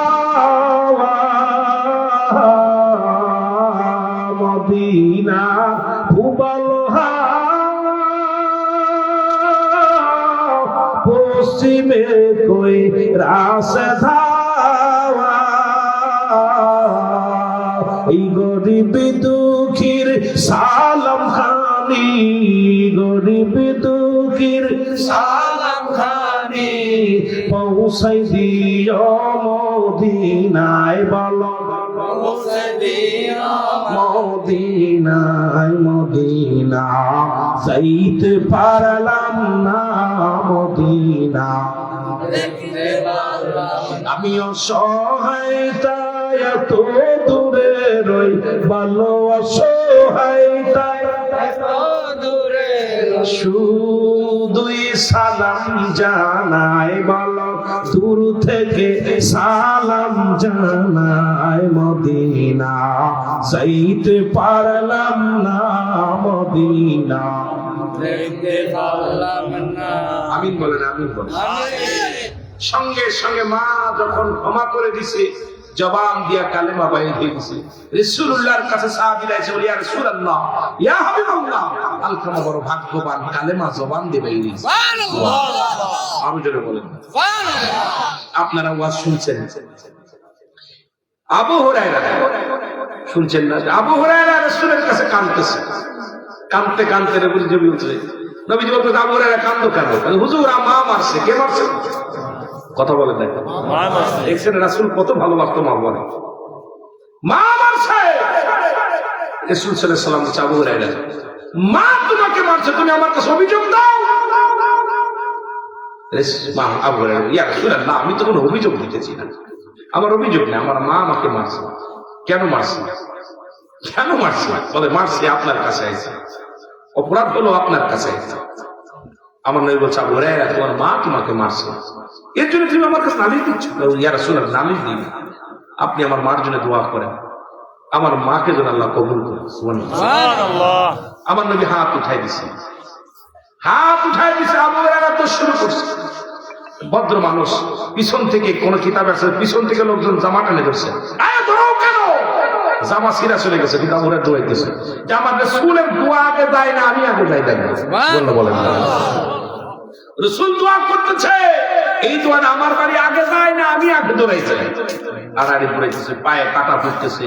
মদিনা উবালো পশ্চিমে কই রাস্তা এই গরিব দুঃখীর সালাম খানি গরিব দুঃখীর সালাম খানি পৌঁছাই দিও মদিনায় বলো পৌঁছাই দিও মদিনায় মদিনা যাইতে পারলাম না মদিনা আমি অসহায়তায় এত দূরে রই ভালো অসহায়তায় এত দূরে শুধুই সালাম জানাই বলো দূর থেকে সালাম জানাই মদিনা যাইতে পারলাম না মদিনা আমিন বলেন আমিন বলেন সঙ্গে সঙ্গে মা যখন ক্ষমা করে দিছে জবান দিয়া কালেমা বাইরে দিয়ে দিছে রাসূলুল্লাহর কাছে সাহাবীরা এসে বলে ইয়া রাসূলুল্লাহ ইয়া হাবিবাল্লাহ আলকামা বড় ভাগ্যবান কালেমা জবান দিয়ে বাইরে দিছে সুবহানাল্লাহ আরো জোরে বলেন সুবহানাল্লাহ আপনারা ওয়াজ শুনছেন আবু হুরায়রা শুনছেন না আবু হুরায়রা রাসূলের কাছে কাঁদতেছে কাঁদতে কাঁদতে নবী জবি উঠে নবীজি বলতেন আবু হুরায়রা কাঁদো কেন হুজুর মা মারছে কে মারছে কথা বলে দেখ দেখছেন রাসূল কত ভালোবাসতো মা বলে মা মারছে রাসূল সাল্লাল্লাহু আলাইহি ওয়াসাল্লাম আবু হুরায়রা মা তোমাকে মারছে তুমি আমার কাছে অভিযোগ দাও মা আবু হুরায়রা ইয়া রাসূলুল্লাহ আমি তো কোনো অভিযোগ দিতেছি না আমার অভিযোগ নেই আমার মা আমাকে মারছে কেন মারছে কেন মারছে বলে মারছে আপনার কাছে আইছে অপরাধ হলো আপনার কাছে আইছে আমার নবী বলছে আবু হুরায়রা তোমার মা তোমাকে মারছে এর জন্য তুমি আমার কাছে নালিশ দিচ্ছ ইয়া রাসূলুল্লাহ নালিশ দিন আপনি আমার মার জন্য দোয়া করেন আমার মাকে যেন আল্লাহ কবুল করে সুবহানাল্লাহ আমার নবী হাত উঠাই দিছে আবু হুরায়রা তো শুরু করছে ভদ্র মানুষ পিছন থেকে কোন কিতাব আছে পিছন থেকে লোকজন জামা টেনে ধরছে ধরো কেন জামা ছিঁড়া চলে গেছে কিন্তু আবু হুরায়রা দোয়াইতেছে যে আমার রাসূলের দোয়া আগে দেয় না আমি আগে যাই না সুবহানাল্লাহ বলেন রাসূল দোয়া করতেছে এই দোয়া আমার বাড়ি আগে যায় না আমি আগে দৌড়াইছি আড়াআড়ি পড়েছে পায়ে কাটা ফুটতেছে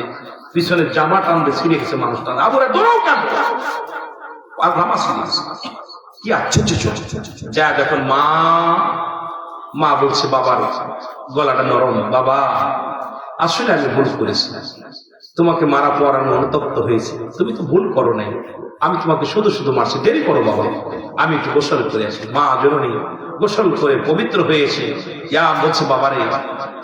পিছনে জামা টানতে ছিঁড়ে গেছে মানুষটা আবু হুরায়রা দৌড়াও কেন আর জামা ছিঁড়ে কি আচ্ছা যা যখন মা বলছে বাবার গলাটা নরম বাবা আসলে আমি ভুল করেছি তোমাকে মারা পড়ানো অনুতপ্ত হয়েছে তুমি তো ভুল করো নাই আমি তোমাকে শুধু শুধু মারছি দেরি করো বাবা আমি একটু গোসল করে আসি মা জননী গোসল করে পবিত্র হয়েছে ইয়া বলছে বাবারে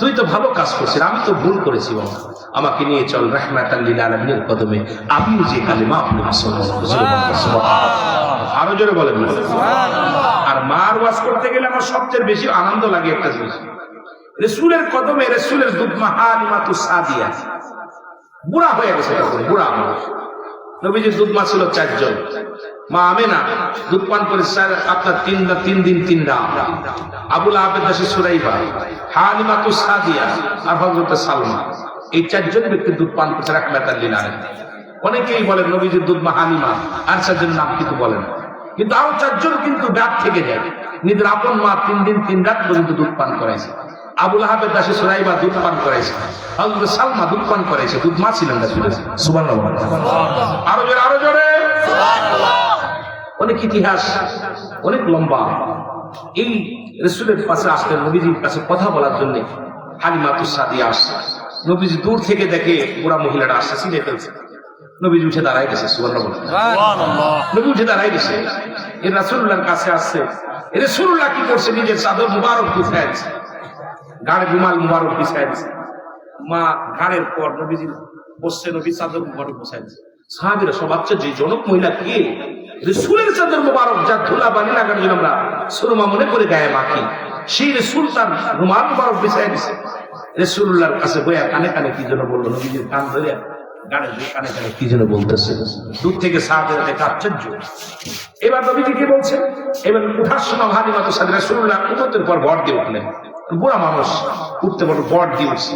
তুই তো ভালো কাজ করছিস আমি তো ভুল করেছি বাবা আমাকে নিয়ে চল রাহমাতাল লিল আলামিনের কদমে আমিও যে কালেমা আপনি আরো জোরে বলেন আর মার ওয়াজ করতে গেলে আমার সবচেয়ে বেশি আনন্দ লাগে একটা জিনিস রাসূলের কদমে রাসূলের দুধমা হালিমাতুস সাদিয়া বুড়া হয়ে গেছে তখন বুড়া মানুষ নবীজির দুধমা ছিল 4 জন মা আমেনা দুধ পান করে আপনার 3 দিন 3 রাত আবুল আবেদ দাসী সুরাইবা হালিমাতুস সাদিয়া আর হযরত সালমা এই 4 জন ব্যক্তি দুধ পান করতে রাহমাতাল লিল আলামিন অনেকেই বলেন নবীজির দুধ মা হালিমা, আর 4 জনের নাম কিন্তু বলেন, কিন্তু আরো 4 জন কিন্তু ডাক থেকে যায়। নিজের আপন মা 3 দিন 3 রাত পর্যন্ত দুধ পান করাইছে। আবুল আহাবের দাসী সুরাইবা দুধ পান করাইছে। হযরত সালমা দুধ পান করাইছে। দুধ মা ছিলেন না, সুবহানাল্লাহ। আরো জোরে সুবহানাল্লাহ। অনেক ইতিহাস, অনেক লম্বা। এই রাসূলের পাশে আসলেন, নবীজির কাছে কথা বলার জন্য হালিমাতুস সাদিয়া আসছে। নবীজি দূর থেকে দেখে বুড়া মহিলাটা আসছে, চিনে ফেলছে। নবীজি উঠে দাঁড়াই গেছে, সুবহানাল্লাহ। নবী উঠে দাঁড়াই গেছে, এই রাসূলুল্লাহর কাছে আসছে। এই রাসূলুল্লাহ কি করছে? নিজের চাদর মুবারক বিছায় দিয়েছে, গাড়ে রুমাল মুবারক বিছায় দিয়েছে। মা ঘাড়ের পর নবীজি বসছে, নবী চাদর মুবারক বিছায় দিয়েছে। সাহাবীরা সব আশ্চর্য, যে জনক মহিলা কে? রাসূলের চাদর মুবারক, যা ধুলা বালি লাগানো জন্য আমরা সুরমা মনে করে গায়ে মাখি, সেই রাসূল তার রুমাল মুবারক বিছায় দিয়েছে। রাসূলুল্লাহর কাছে বইয়া কানে কানে কি যেন বললো, নবীজির কান ধরে গাড়ে কানে কানে কি যেন বলতেছে। দূর থেকে সাহাবীরা দেখে আশ্চর্য। এবার নবীজি কি বলছে? এবার উঠার সময় হালিমাতুস সাদিয়া রাসূলুল্লাহ উঠতের পর ভর দিয়ে উঠলেন। বুড়া মানুষ উঠতে বড় ভর দিয়ে উঠছে।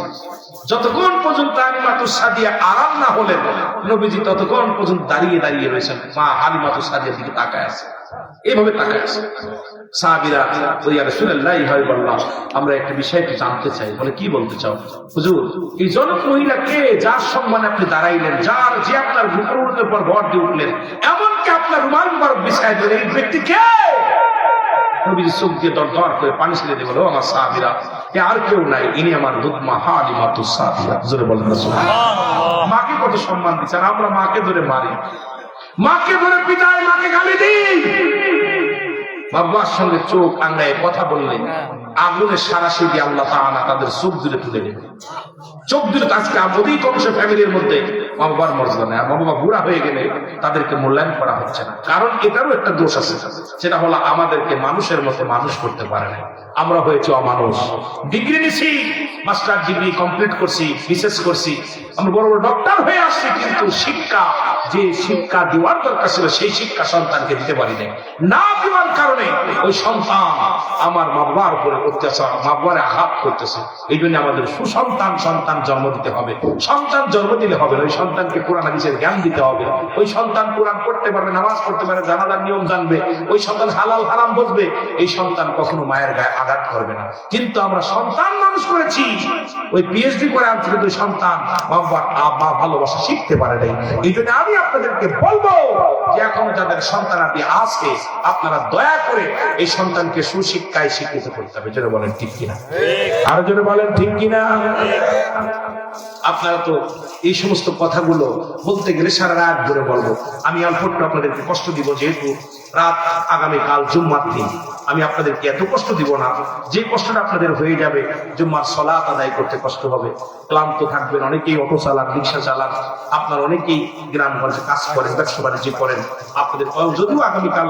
যতক্ষণ পর্যন্ত হালিমাতুস সাদিয়া আরাম না হলেন, নবীজি ততক্ষণ পর্যন্ত দাঁড়িয়ে দাঁড়িয়ে রয়েছেন। মা হালিমাতুস সাদিয়ার দিকে তাকায় আছে, এইভাবে তাকায় আছে। সাহাবীরা ইয়া রাসূলুল্লাহ হাবিবাল্লাহ, আমরা একটা বিষয় একটু জানতে চাই। বলে, কি বলতে চাও? হুজুর, এই জনক মহিলা কে, যার সম্মানে আপনি দাঁড়াইলেন, যে আপনার মুখের পর ভর দিয়ে উঠলেন, এমনকি আপনার রুমাল মুবারক বিছায় দিলেন, এই ব্যক্তি কে? নবীজি চোখ দিয়ে দরদর করে পানি ছেড়ে দিয়ে বলো, আমার সাহাবীরা, এ আর কেউ নাই, ইনি আমার দুধ মা হালিমাতুস সাদিয়া। জোরে বলেন সুবহানাল্লাহ। মাকে কত সম্মান দিচ্ছেন, আমরা মাকে ধরে মারি, মাকে ধরে পিটাই, মাকে গালি দিই। বাবার সঙ্গে চোখ আঙ্গায় কথা বললেন, আগুনের সারাশি দিয়ে আল্লাহ তাআলা তাদের চোখ দূরে তুলে নেবেন। চোখ দূরে আজকে অধিকাংশ ফ্যামিলির মধ্যে মা বাবার মর্যাদা নেই। মা বাবা বুড়া হয়ে গেলে তাদেরকে মূল্যায়ন করা হচ্ছে না। কারণ এটারও একটা দোষ আছে, সেটা হলো আমাদেরকে মানুষের মতো মানুষ করতে পারে না। আমরা হয়েছি অমানুষ। ডিগ্রি নিছি, মাস্টার ডিগ্রি কমপ্লিট করছি, বিশেষ করছি, আমরা বড় বড় ডক্টর হয়ে আসছি, কিন্তু শিক্ষা, যে শিক্ষা দেওয়ার দরকার ছিল, সেই শিক্ষা সন্তানকে দিতে পারি না দেওয়ার কারণে ওই সন্তান আমার মা বাবার উপরে অত্যাচার, মা বাবারে আঘাত করতেছে। এই জন্য আমাদের সন্তান জন্ম দিতে হবে। সন্তান জন্ম দিলে হবে না, ওই সন্তানকে কোরআন হাদিসের জ্ঞান দিতে হবে। ওই সন্তান কোরআন পড়তে পারবে, নামাজ পড়তে পারবে, জানাজার নিয়ম জানবে, ওই সন্তান হালাল হারাম বুঝবে। এই সন্তান কখনো মায়ের গায়ে আঘাত করবে না। কিন্তু আমরা সন্তান মানুষ করেছি, ওই পিএইচডি করে আনছি, কিন্তু সন্তান মা ভালোবাসা শিখতে পারে নাই। এই জন্য আমি আপনাদেরকে বলবো যে এখন যাদের সন্তানাদি আছে, আপনারা দয়া করে এই সন্তানকে সুশিক্ষায় শিক্ষিত করতে হবে। যেটা বলেন ঠিক কিনা? আরো জোরে বলেন ঠিক কিনা? আপনারা তো এই সমস্ত কথাগুলো বলতে গেলে সারা রাত ধরে বলবো। আমি অল্প আপনাদেরকে কষ্ট দিব, যেহেতু রাত আগামীকাল জুম্মার দিন। আমি আপনাদেরকে এত কষ্ট দিব না, যে কষ্টটা আপনাদের হয়ে যাবে, জুম্মার সালাত আদায় করতে কষ্ট হবে, ক্লান্ত থাকবেন। অনেকেই অটো চালান, রিক্সা চালান, আপনার অনেকেই গ্রামগঞ্জে কাজ করেন, ব্যবসা বাণিজ্য করেন। আপনাদের যদিও আগামীকাল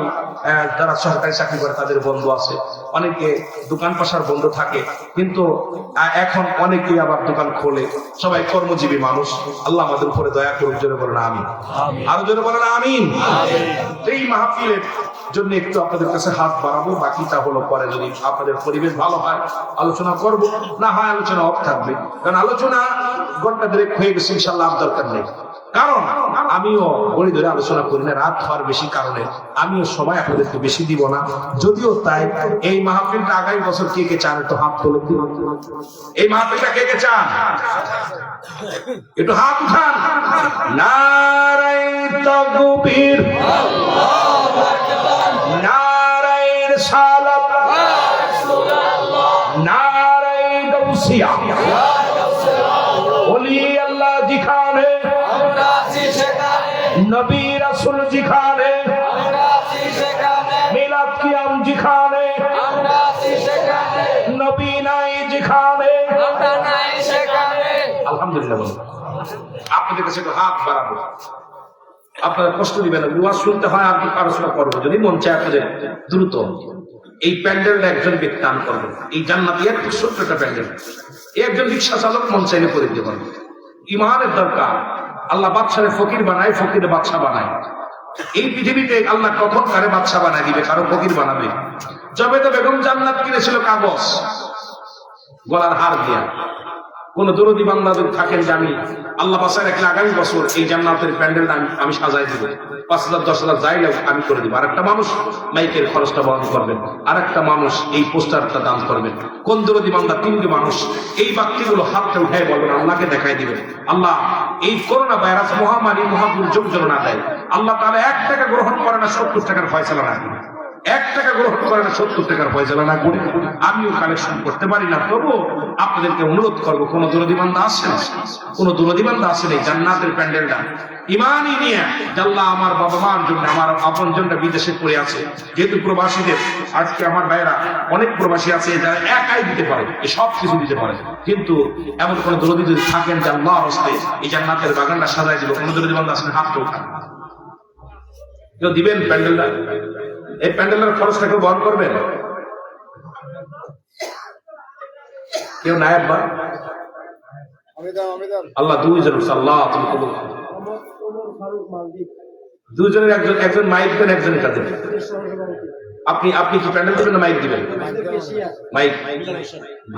যারা সরকারি চাকরি করে তাদের বন্ধ আছে, অনেকে দোকান পাশার বন্ধ থাকে, কিন্তু এখন অনেকেই আবার দোকান খোলে। সবাই কর্মজীবী মানুষ। আল্লাহ আমাদের উপরে দয়া করুন। জোরে বলেন আমিন। আরো জোরে বলেন আমিন। এই মাহফিলের জন্য একটু আপনাদের কাছে হাত বাড়াবো, বাকিটা হলো পরে। যদি আপনাদের পরিবেশ ভালো হয় আলোচনা করব, না হয় আলোচনা অফ থাকবে। কারণ আলোচনা ঘন্টা দেড়েক হয়ে গেছে, ইনশাল্লাহ আর দরকার নেই। কারণ আমিও বড়ি ধরে আলোচনা করি না, রাত হওয়ার বেশি কারণে আমিও সময় আপনাদেরকে বেশি দিব না। যদিও তাই, এই মাহফিলটা আগামী বছর কে কে চান একটু হাত তোলো। এই মাহফিলটা কে কে চান একটু হাত উঠান। নারায়ে তাকবীর, নারায়ে রিসালাত, নারায়ে গাউসিয়া। ওলি আল্লাহ জিখানে, नबी रसूल जिखाने, मिलाद कियाम जिखाने, नबी नाई जिखाने। আলহামদুলিল্লাহ বলুন। আপনাদের কাছে হাত বাড়াবো, আপনারা কষ্ট দিবেন না। ওয়াজ শুনতে হয় আর আলোচনা করবো, যদি মন চায় আপনাদের দ্রুত এই প্যান্ডেলটা একজন ব্যক্তি দান করবেন। এই জান্নাতি একটু ছোট্ট একটা প্যান্ডেল, একজন রিক্সা চালক মন চাইলে করে দিতে পারবে। ইমানের দরকার। আল্লাহ বাদশারে ফকির বানায়, ফকিরে বাদশা বানায়। এই পৃথিবীতে আল্লাহ কখন কারে বাদশা বানায় দিবে, কারো ফকির বানাবে। জবেদা বেগম জান্নাত কিনেছিল কাগজ, গলার হার দিয়া। কোন দরদি বাংলাদেশ থাকেন যে আমি আল্লাহ বাসায় রাখলে আগামী বছর এই জান্নাতের প্যান্ডেলটা আমি সাজাই দিব, 5,000 10,000 যাই লাগে আমি করে দিব। আর একটা মানুষ মাইকের খরচটা বহন করবেন, আর একটা মানুষ এই পোস্টারটা দান করবেন। কোন দরদি বান্দা? 3টি মানুষ। এই বাক্তিগুলো হাতটা উঠাই বলবেন, আল্লাহকে দেখাই দিবেন, আল্লাহ এই করোনা ভাইরাস মহামারী মহাদুর্যোগ যেন না দেয়। আল্লাহ তাআলা 1 টাকা গ্রহণ করে না, 70 টাকার ফয়সালা না করে। 1 টাকা গ্রহণ করে না, 70 টাকার ফয়সালা না করে। আমিও কালেকশন করতে পারি না, তবু আপনাদেরকে অনুরোধ করবো, কোন দরদি বান্দা আসেন, কোন দরদি বান্দা আসেন এই জান্নাতের প্যান্ডেলটা ইমানই নিয়ে, আল্লাহ আমার বাবা মার জন্য, আমার আপন জন্য বিদেশে পড়ে আছে। যেহেতু প্রবাসীদের আজকে আমার ভাইরা অনেক প্রবাসী আছে যারা একাই দিতে পারে, এই সব কিছু দিতে পারে, কিন্তু এমন কোন দরদি যদি থাকেন যে আল্লাহর হস্তে এই জান্নাতের বাগানটা সাজাই দিব, কোন দরদি বান্দা আসেন হাতটা উঠান, কেউ দিবেন প্যান্ডেলটা? এই প্যান্ডেলের খরচটা কেউ বহন করবেন? কেউ নাই? আব্বা আল্লাহ 2 জন, আল্লাহ তুমি কবুল করো। 2 জনের একজন মাইক দেন, একজন এটা দেন। আপনি কি প্যান্ডেল দিবেন না মাইক দিবেন? মাইক।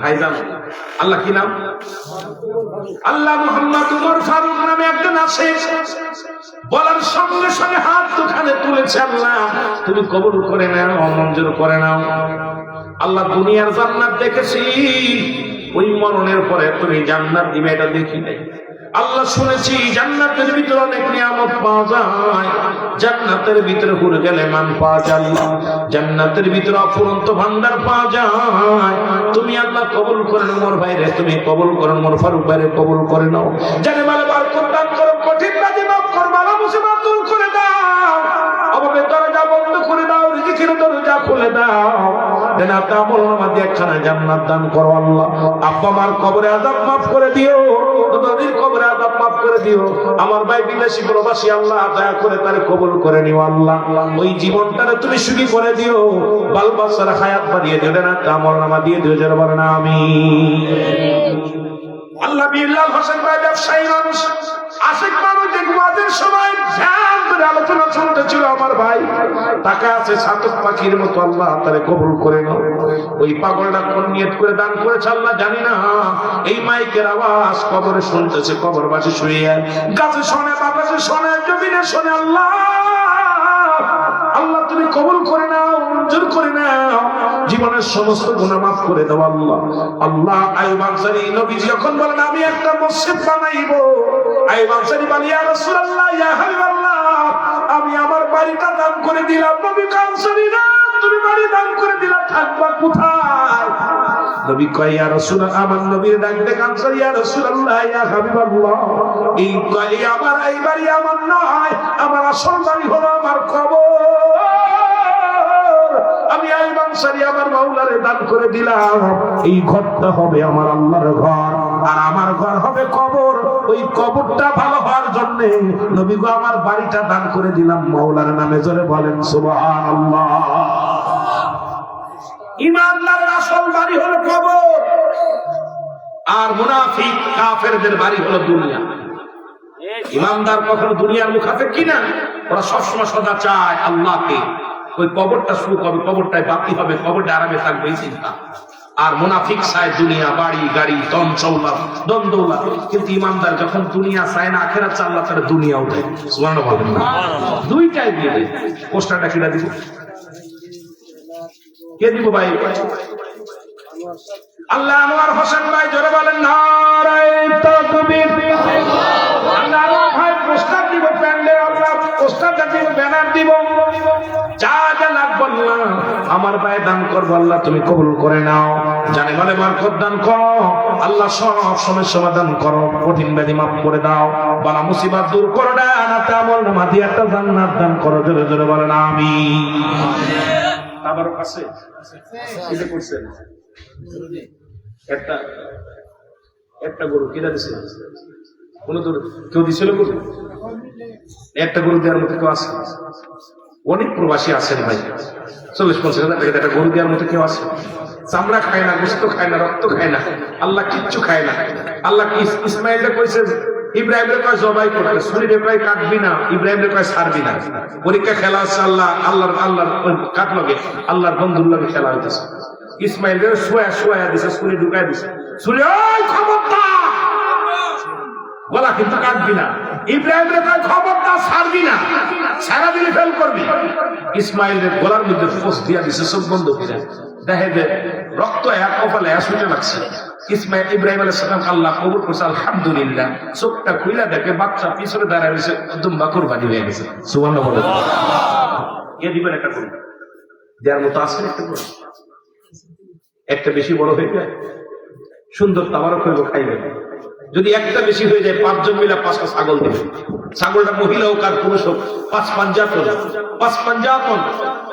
ভাইজান আল্লাহ কি নাম? আল্লাহ মুহাম্মদ উমর ফারুক নামে একজন আছে, বলার সঙ্গে সঙ্গে হাত দুখানে তুলেছে, আল্লাহ তুমি কবুল করে নাও, মঞ্জুর করে নাও। আল্লাহ দুনিয়ার জান্নাত দেখেছি, ওই মরণের পরে তুমি জান্নাত দিবে এটা দেখি নাই। আল্লাহ শুনেছি জান্নাতের ভিতরে অনেক নিয়ামত পাওয়া যায়, জান্নাতের ভিতরে ঘুরে গেলে মান পাওয়া যায়, জান্নাতের ভিতরে অফুরন্ত ভান্ডার পাওয়া যায়। তুমি আল্লাহ কবুল করেন মোর ভাইরে, তুমি কবুল করেন মোর ফারুক ভাইরে, কবুল করে নাও। জানে মালে বরকত দান করো, কঠিন কাজে মাফ করো, বালা মুসিবত দূর করে দাও, অভাবের দরজা বন্ধ করে দাও, রিজিকের দরজা খুলে দাও। জান্নাত আমল নামাতে একখানা জান্নাত দান করো আল্লাহ। আব্বা মার কবরে আযাব মাফ করে দিও, নদীর কবরে আযাব মাফ করে দিও। আমার ভাই বিদেশি প্রবাসী, আল্লাহ দয়া করে তারে কবুল করে নিও আল্লাহ। ওই জীবনটারে তুমি সুখী করে দিও, বাল বাচ্চারা হায়াত বাড়িয়ে দিও, জান্নাত আমল নামা দিয়ে দিও, যারা বলেন আমিন। আল্লাহ বিল্লাল হোসেন ভাই ব্যবসায়ী মানুষ, আশিক মানুষ, দেখবাদের সময় ধ্যান করে আলোচনা চলতেছিল, আমার ভাই টাকা আছে ছাতক পাখির মতো, আল্লাহ তারে কবুল করে নাও। ওই পাগলটা কোন নিয়ত করে দান করেছে আল্লাহ জানি না, এই মাইকের আওয়াজ কবরে শুনতেছে, কবরবাসী শুয়ে গাছে শোনে, বাতাসে শোনে, জমিনে শোনে, আল্লাহ আল্লাহ তুমি কবুল করে নাও, মঞ্জুর করে নাও, জীবনের সমস্ত গুনাহ মাফ করে দাও আল্লাহ। আল্লাহ আইয়ুব আনসারী নবী যখন বলেন আমি একটা মসজিদ বানাইব, আইয়ুব আনসারী বলে ইয়া রাসূলুল্লাহ, ইয়া হাবিবাল্লাহ, আমি আমার বাড়িটা দান করে দিলাম। নবী আনসারী না, তুমি বাড়ি দান করে দিলা, থাকবা কোথায়? নবী কয় ইয়া রাসূলুল্লাহ, আমার নবীর ডাক দেখ আনসারী, ইয়া রাসূলুল্লাহ, ইয়া হাবিবাল্লাহ, এই কয় আমার এই বাড়ি আমার নয়, আমার আসল বাড়ি হলো আমার কবর। আমি আইয়ুব আনসারী আমার মাওলারে দান করে দিলাম, এই ঘরটা হবে আমার আল্লাহর ঘর, আর আমার ঘর হবে কবর। ওই কবরটা ভালো হওয়ার জন্য নবী গো আমার বাড়িটা দান করে দিলাম মাওলার নামে, জোরে বলেন সুবহানাল্লাহ। ইমানদারের আসল বাড়ি হলো কবর, আর মুনাফিক কাফেরদের বাড়ি হলো দুনিয়া। ইমানদার কখনো দুনিয়ার মুখাপেক্ষী না, ওরা সবসময় সদা চায় আল্লাহকে। ওই কবরটা সুখ হবে, কবরটায় বাতি হবে, কবরটা আরামে থাকবে, এই চিন্তা। আর মুনাফিক চায় দুনিয়া, বাড়ি গাড়ি, ধন দৌলত, ধন দৌলত। কিন্তু ইমানদার যখন দুনিয়া চায় না, আখিরাত চায়, আল্লাহ তাআলা দুনিয়াও দেয়। সুবহানাল্লাহ বলেন না? দুইটাই দিয়ে দেয়। পোস্টারটা কিনা দিব? কে দিব ভাই? আল্লাহ আনোয়ার হোসেন ভাই, জোরে বলেন নারায়ে তাকবীর। আল্লাহ আনোয়ার ভাই পোস্টার দিব, প্যান্ডেল আল্লাহ পোস্টারটা দিব, ব্যানার দিব, যা যা লাগবে আল্লাহ আমার ভাই দান করবো, আল্লাহ তুমি কবুল করে নাও। জানে মানে বরকত দান করো আল্লাহ, সব সমস্যা সমাধান করো, কঠিন ব্যাধি মাফ করে দাও, বালা মুসিবত দূর করে দাও, জান্নাতে আমল নামা দিয়ে একটা জান্নাত দান করো, জোরে জোরে বলেন আমিন। আবারও কাছে এটা করছেন একটা গরু কিনা দিছে, কোন কেউ দিছিল গরু? একটা গরু দেওয়ার মতো কেউ আছে? অনেক প্রবাসী আছেন ভাই, 40-50 হাজার টাকা একটা গরু দেওয়ার মতো কেউ আছে? চামড়া খায় না, গোশত খায় না, রক্ত খায় না, আল্লাহ কিচ্ছু খায় না। আল্লাহ ইসমাইলকে কইছে, ইব্রাহিমের কয় জবাই করতে, শরীরে কয় কাটবি না, ইব্রাহিমের কয় ছাড়বি না। পরীক্ষা খেলা আছে, আল্লাহর কাট লগে, আল্লাহর বন্ধুর লগে খেলা হইতেছে। ইসমাইলের শোয়া দিছে, ছুরি ঢুকাই দিছে, ছুরি ওই ক্ষমতা গলা কিন্তু কাটবি না। ইব্রাহিমের তার খবরদার ছাড়বি না, ছাড়া দিলে ফেল করবি। ইসমাইলের গলার মধ্যে ফোঁস দিয়া দিছে, চোখ বন্ধ করে দেখে যে রক্ত এক কপালে ছুটে লাগছে। ইব্রাহিম আলাইহিস সালাম আল্লাহ কবুল করছে, আলহামদুলিল্লাহ। চোখটা খুইলা দেখে বাচ্চা পিছনে দাঁড়ায় রয়েছে, দুম্বা কুরবানি হয়ে গেছে। সুবহানাল্লাহ বলে এ দিবেন একটা করুন দেওয়ার মতো আসলে একটা করুন, একটা বেশি বড় হয়ে যায় সুন্দর তাবারক হইব খাইবেন। যদি একটা বেশি হয়ে যায় 5 জন মিলে 5টা ছাগল দেবে। ছাগলটা মহিলা হোক আর পুরুষ হোক, 5 পাঞ্জাতন।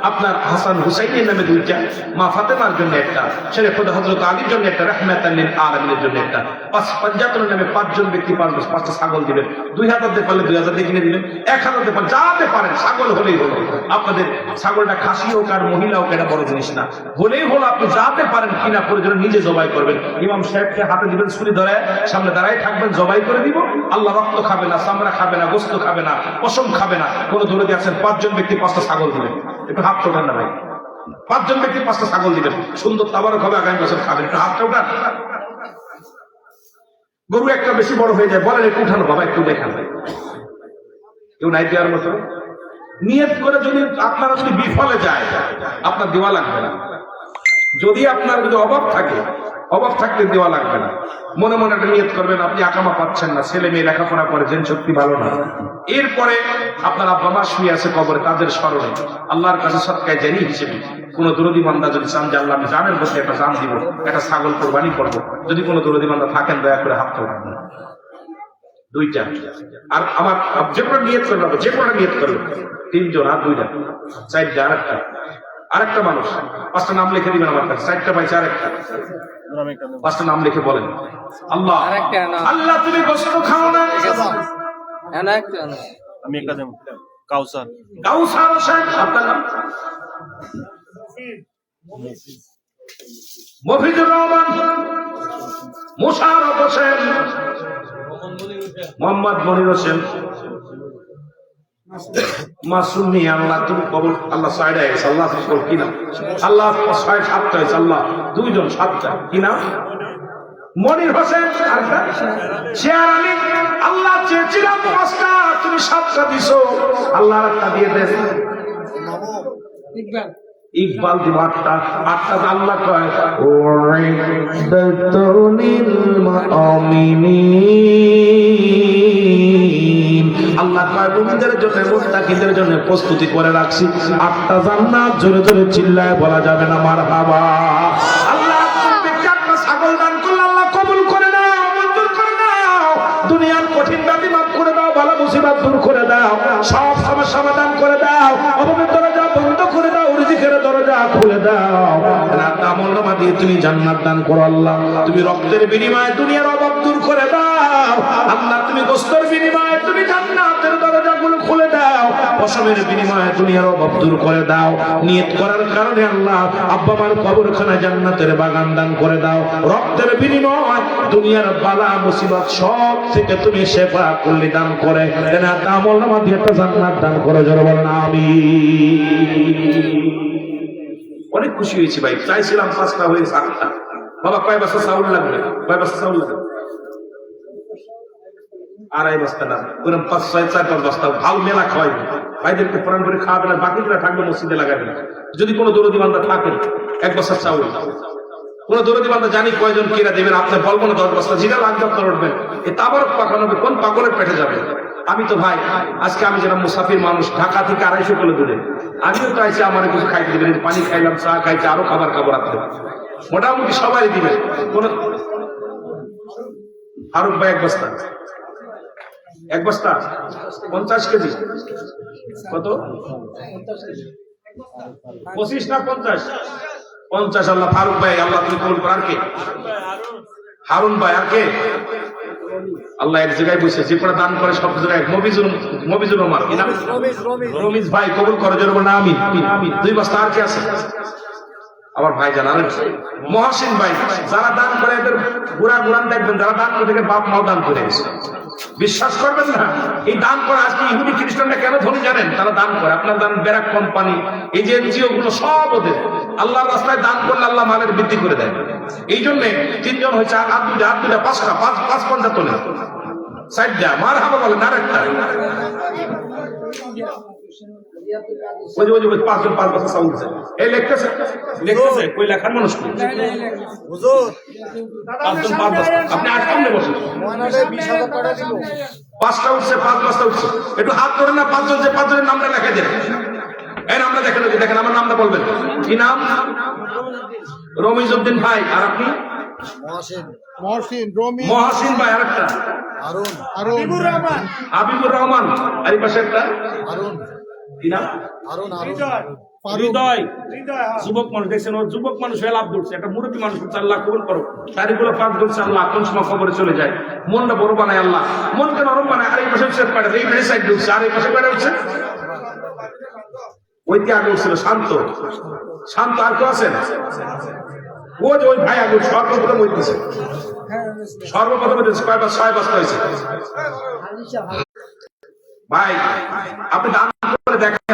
আপনার হাসান হুসাইনের নামে 2টা, মা ফাতেমার জন্য একটা, শেরে খোদা হযরত আলীর জন্য একটা, রাহমাতাল লিল আলামিনের জন্য একটা। 5 পাঞ্জাতনের নামে 5 জন ব্যক্তি 5টা ছাগল দিবেন। 2000 দিয়ে পারলে 2000 দিয়ে কিনে দিবেন, 1000 দিয়ে পারলে যাতে পারেন, ছাগল হলেই হলো। আপনাদের ছাগলটা খাসি হোক আর মহিলা হোক, এটা বড় জিনিস না, হলেই হলো। আপনি যাতে পারেন কিনা প্রয়োজন নিজে জবাই করবেন। ইমাম সাহেবকে হাতে দিবেন, ছুরি ধরে সামনে দাঁড়ায় থাকবেন, জবাই করে দিব। আল্লাহ রক্ত খাবে না, চামড়া খাবে না, গোশত খাবে না, পশম খাবে না। কোন দূরে আছেন 5 জন ব্যক্তি 5টা ছাগল দিবেন, একটু হাত ওঠান না ভাই। 5 জন ব্যক্তি 5টা ছাগল দিবেন, সুন্দর তাবারক হবে, আগামী বছর খাবেন, একটু হাতটা ওঠান। গরু একটা বেশি বড় হয়ে যায়, বলেন একটু উঠানো বাবা, একটু দেখান ভাই। কেউ নাই দেওয়ার মতো নিয়ত করে যদি আপনারা যদি বিফলে যায়, আপনার দেওয়া লাগবে না। যদি আপনার যদি অভাব থাকে, অভাব থাকলে দেওয়া লাগবে না। মনে মনে একটা নিয়ত করবেন, আপনি আকামা পাচ্ছেন না, ছেলে মেয়ে লেখাপড়া করে, জেন শক্তি ভালো না। এরপরে আপনার আব্বা মা শুয়ে আছে কবরে, তাদের স্মরণে আল্লাহর কাছে সৎকায় জানি হিসেবে কোন দরদি বান্দা যদি চান যে আল্লাহ আমি জানের বসে একটা জান দিব, একটা ছাগল কোরবানি করবো, যদি কোনো দরদি বান্দা থাকেন দয়া করে হাত তোলেন। 2টা। আর আমার যে কোনো নিয়ত করবে, যে কোনো নিয়ত করবে, 3 জন আর 2টা, 4টা, আরেকটা মানুষ 5টা নাম লিখে দিবেন আমার কাছে, 4টা পাইছে, আরেকটা 5টা নাম লিখে বলেন, আল্লাহ আল্লাহ তুমি গোশত খাও না, আমি একটা দেব, কাউসার কাউসার হোসেন, আপনার নাম মফিজুর রহমান, মোশাররফ হোসেন, মোহাম্মদ মনির হোসেন, মাসুম মিয়া। আল্লাহ তুমি কবর, আল্লাহ 6টা হয়েছে, আল্লাহ তুমি কবর কি নাম, আল্লাহ 6-7টা হয়েছে, আল্লাহ 2 জন 7টা কি নাম, মনির হোসেন, আরেকটা শেয়ার আলী। আল্লাহ চেয়েছিলাম 5টা, তুমি 7টা দিছো, আল্লাহ একটা দিয়ে দেন। ইকবাল দিব 8টা, 8টা আল্লাহ কয় আল্লাহ কয় মুমিনদের জন্য, মুত্তাকিদের জন্য প্রস্তুতি করে রাখছি 8টা জান্নাত। জোরে জোরে চিল্লায় বলা যাবে না মারহাবা। আল্লাহ তুমি 4টা ছাগল দান করলে আল্লাহ কবুল করে নাও, মঞ্জুর করে নাও। দুনিয়ার কঠিন ব্যাধি মাফ করে দাও, বালা মুসিবত দূর করে দাও, সব সমস্যা সমাধান করে দাও, অভাবের দরজা বন্ধ করে দাও, রিজিকের দরজা খুলে দাও। আমলনামা দিয়ে তুমি জান্নাত দান করো আল্লাহ। তুমি রক্তের বিনিময়ে দুনিয়ার অভাব দূর করে দাও আল্লাহ। তুমি গোশতের বিনিময়ে তুমি জান্নাতের দরজাগুলো খুলে দাও, পশমের বিনিময়ে দুনিয়ার অভাব দূর করে দাও। নিয়ত করার কারণে আল্লাহ আব্বা মার কবরখানা জান্নাতের বাগান দান করে দাও। রক্তের বিনিময় দুনিয়ার বালা মুসিবত সব থেকে তুমি শেফা করলি দান করে আমলনামা দিয়ে একটা জান্নাত দান করো। জোরে বলেন আমিন। অনেক খুশি হয়েছি ভাই, চাইছিলাম 5টা হয়ে 7টা। বাবা কয় বস্তা চাউল লাগবে, কয় বস্তা চাউল লাগবে? 2.5 বস্তা না, ওরকম 5-6-4 বস্তা। ভালো মেলা খাওয়াইবে, ভাইদেরকে প্রাণ করে খাওয়াবে না, বাকিগুলো থাকবে মসজিদে লাগাবে না। যদি কোনো দরদি বান্দা থাকেন 1 বস্তা চাউল, কোন দরদি বান্দা জানি কয়জন কিনা দেবেন, আপনি বলবো না 10 বস্তা, যেটা লাগবে আপনার উঠবেন। এ তাবারক পাকানো হবে, কোন পাগলের পেটে যাবে? আমি তো ভাই আজকে আমি যেন মুসাফির মানুষ, ঢাকা থেকে 250 কিলো দূরে, আমিও তো আইসি আমার কিছু খাইতে দিবেন, পানি খাইলাম, চা খাইছে, আরো খাবার খাবো রাত্রে, মোটামুটি সবাই দিবেন। কোন ফারুক ভাই 1 বস্তা, 1 বস্তা 50 কেজি, কত 25 না 50? 50 আল্লাহ ফারুক ভাই, আল্লাহ তুমি কবুল করো। আর কে? হারুন ভাই, আর কে? আল্লাহ এক জায়গায় বসে যে করে দান করে সব জায়গায়। মবিজুল ওমর, কি নাম? রমিজ ভাই, কবুল করো। জোরে বলেন আমিন। 2 বস্তা। আর কে আছে? আমার ভাই জানান মহসিন ভাই। যারা দান করে এদের গুড়া গুড়ান দেখবেন, যারা দান করে বাপ মাও দান করে এসে, বিশ্বাস করবেন না এই দান করে। আজকে ইহুদি খ্রিস্টানরা কেন ধনী জানেন? তারা দান করে। আপনার দান ব্যারাক কোম্পানি, এই যে এনজিও গুলো সব ওদের। আল্লাহর রাস্তায় দান করলে আল্লাহ মালের বৃদ্ধি করে দেয়। এই জন্য 3 জন হয়েছে, আর 2টা 5টা 5 5 50 তোলে সাইডটা মার হাবা বলেন আরেকটা ওই যে ওই যে ওই পাঁচজন পাঁচ বছর সাউন্ড দিচ্ছে এই লিখতেছে কই লেখার মানুষ কি পাঁচজন পাঁচ বছর আপনি আর সামনে বসেন পাঁচটা উঠছে পাঁচটা উঠছে একটু হাত ধরে না পাঁচজন যে পাঁচজনের নামটা লেখা দেন এই নামটা দেখেন ওই যে দেখেন আমার নামটা বলবেন কি নাম রমিজউদ্দিন ভাই আর আপনি মহসিন ভাই আরেকটা হাবিবুর রহমান আর এই পাশে একটা কি নাম হৃদয় যুবক মানুষ দেখছেন ও যুবক মানুষ হয়ে লাভ করছে একটা মুরব্বী মানুষ হচ্ছে আল্লাহ কবুল করো তারিগুলো পাক করছে আল্লাহ কোন সময় খবরে চলে যায় মনটা বড় বানায় আল্লাহ মনকে নরম বানায় আর এই পাশে পাঠায় এই পাশে সাইড ঢুকছে আর এই পাশে পাঠা উঠছে ওইটি আগে উঠছিল শান্ত শান্ত আর কেউ আছেন ও যে ওই ভাই আগে সর্বপ্রথম হইতেছে সর্বপ্রথম হইতেছে কয়বার 6 বছর হয়েছে ভাই আপনি দান করে দেখেন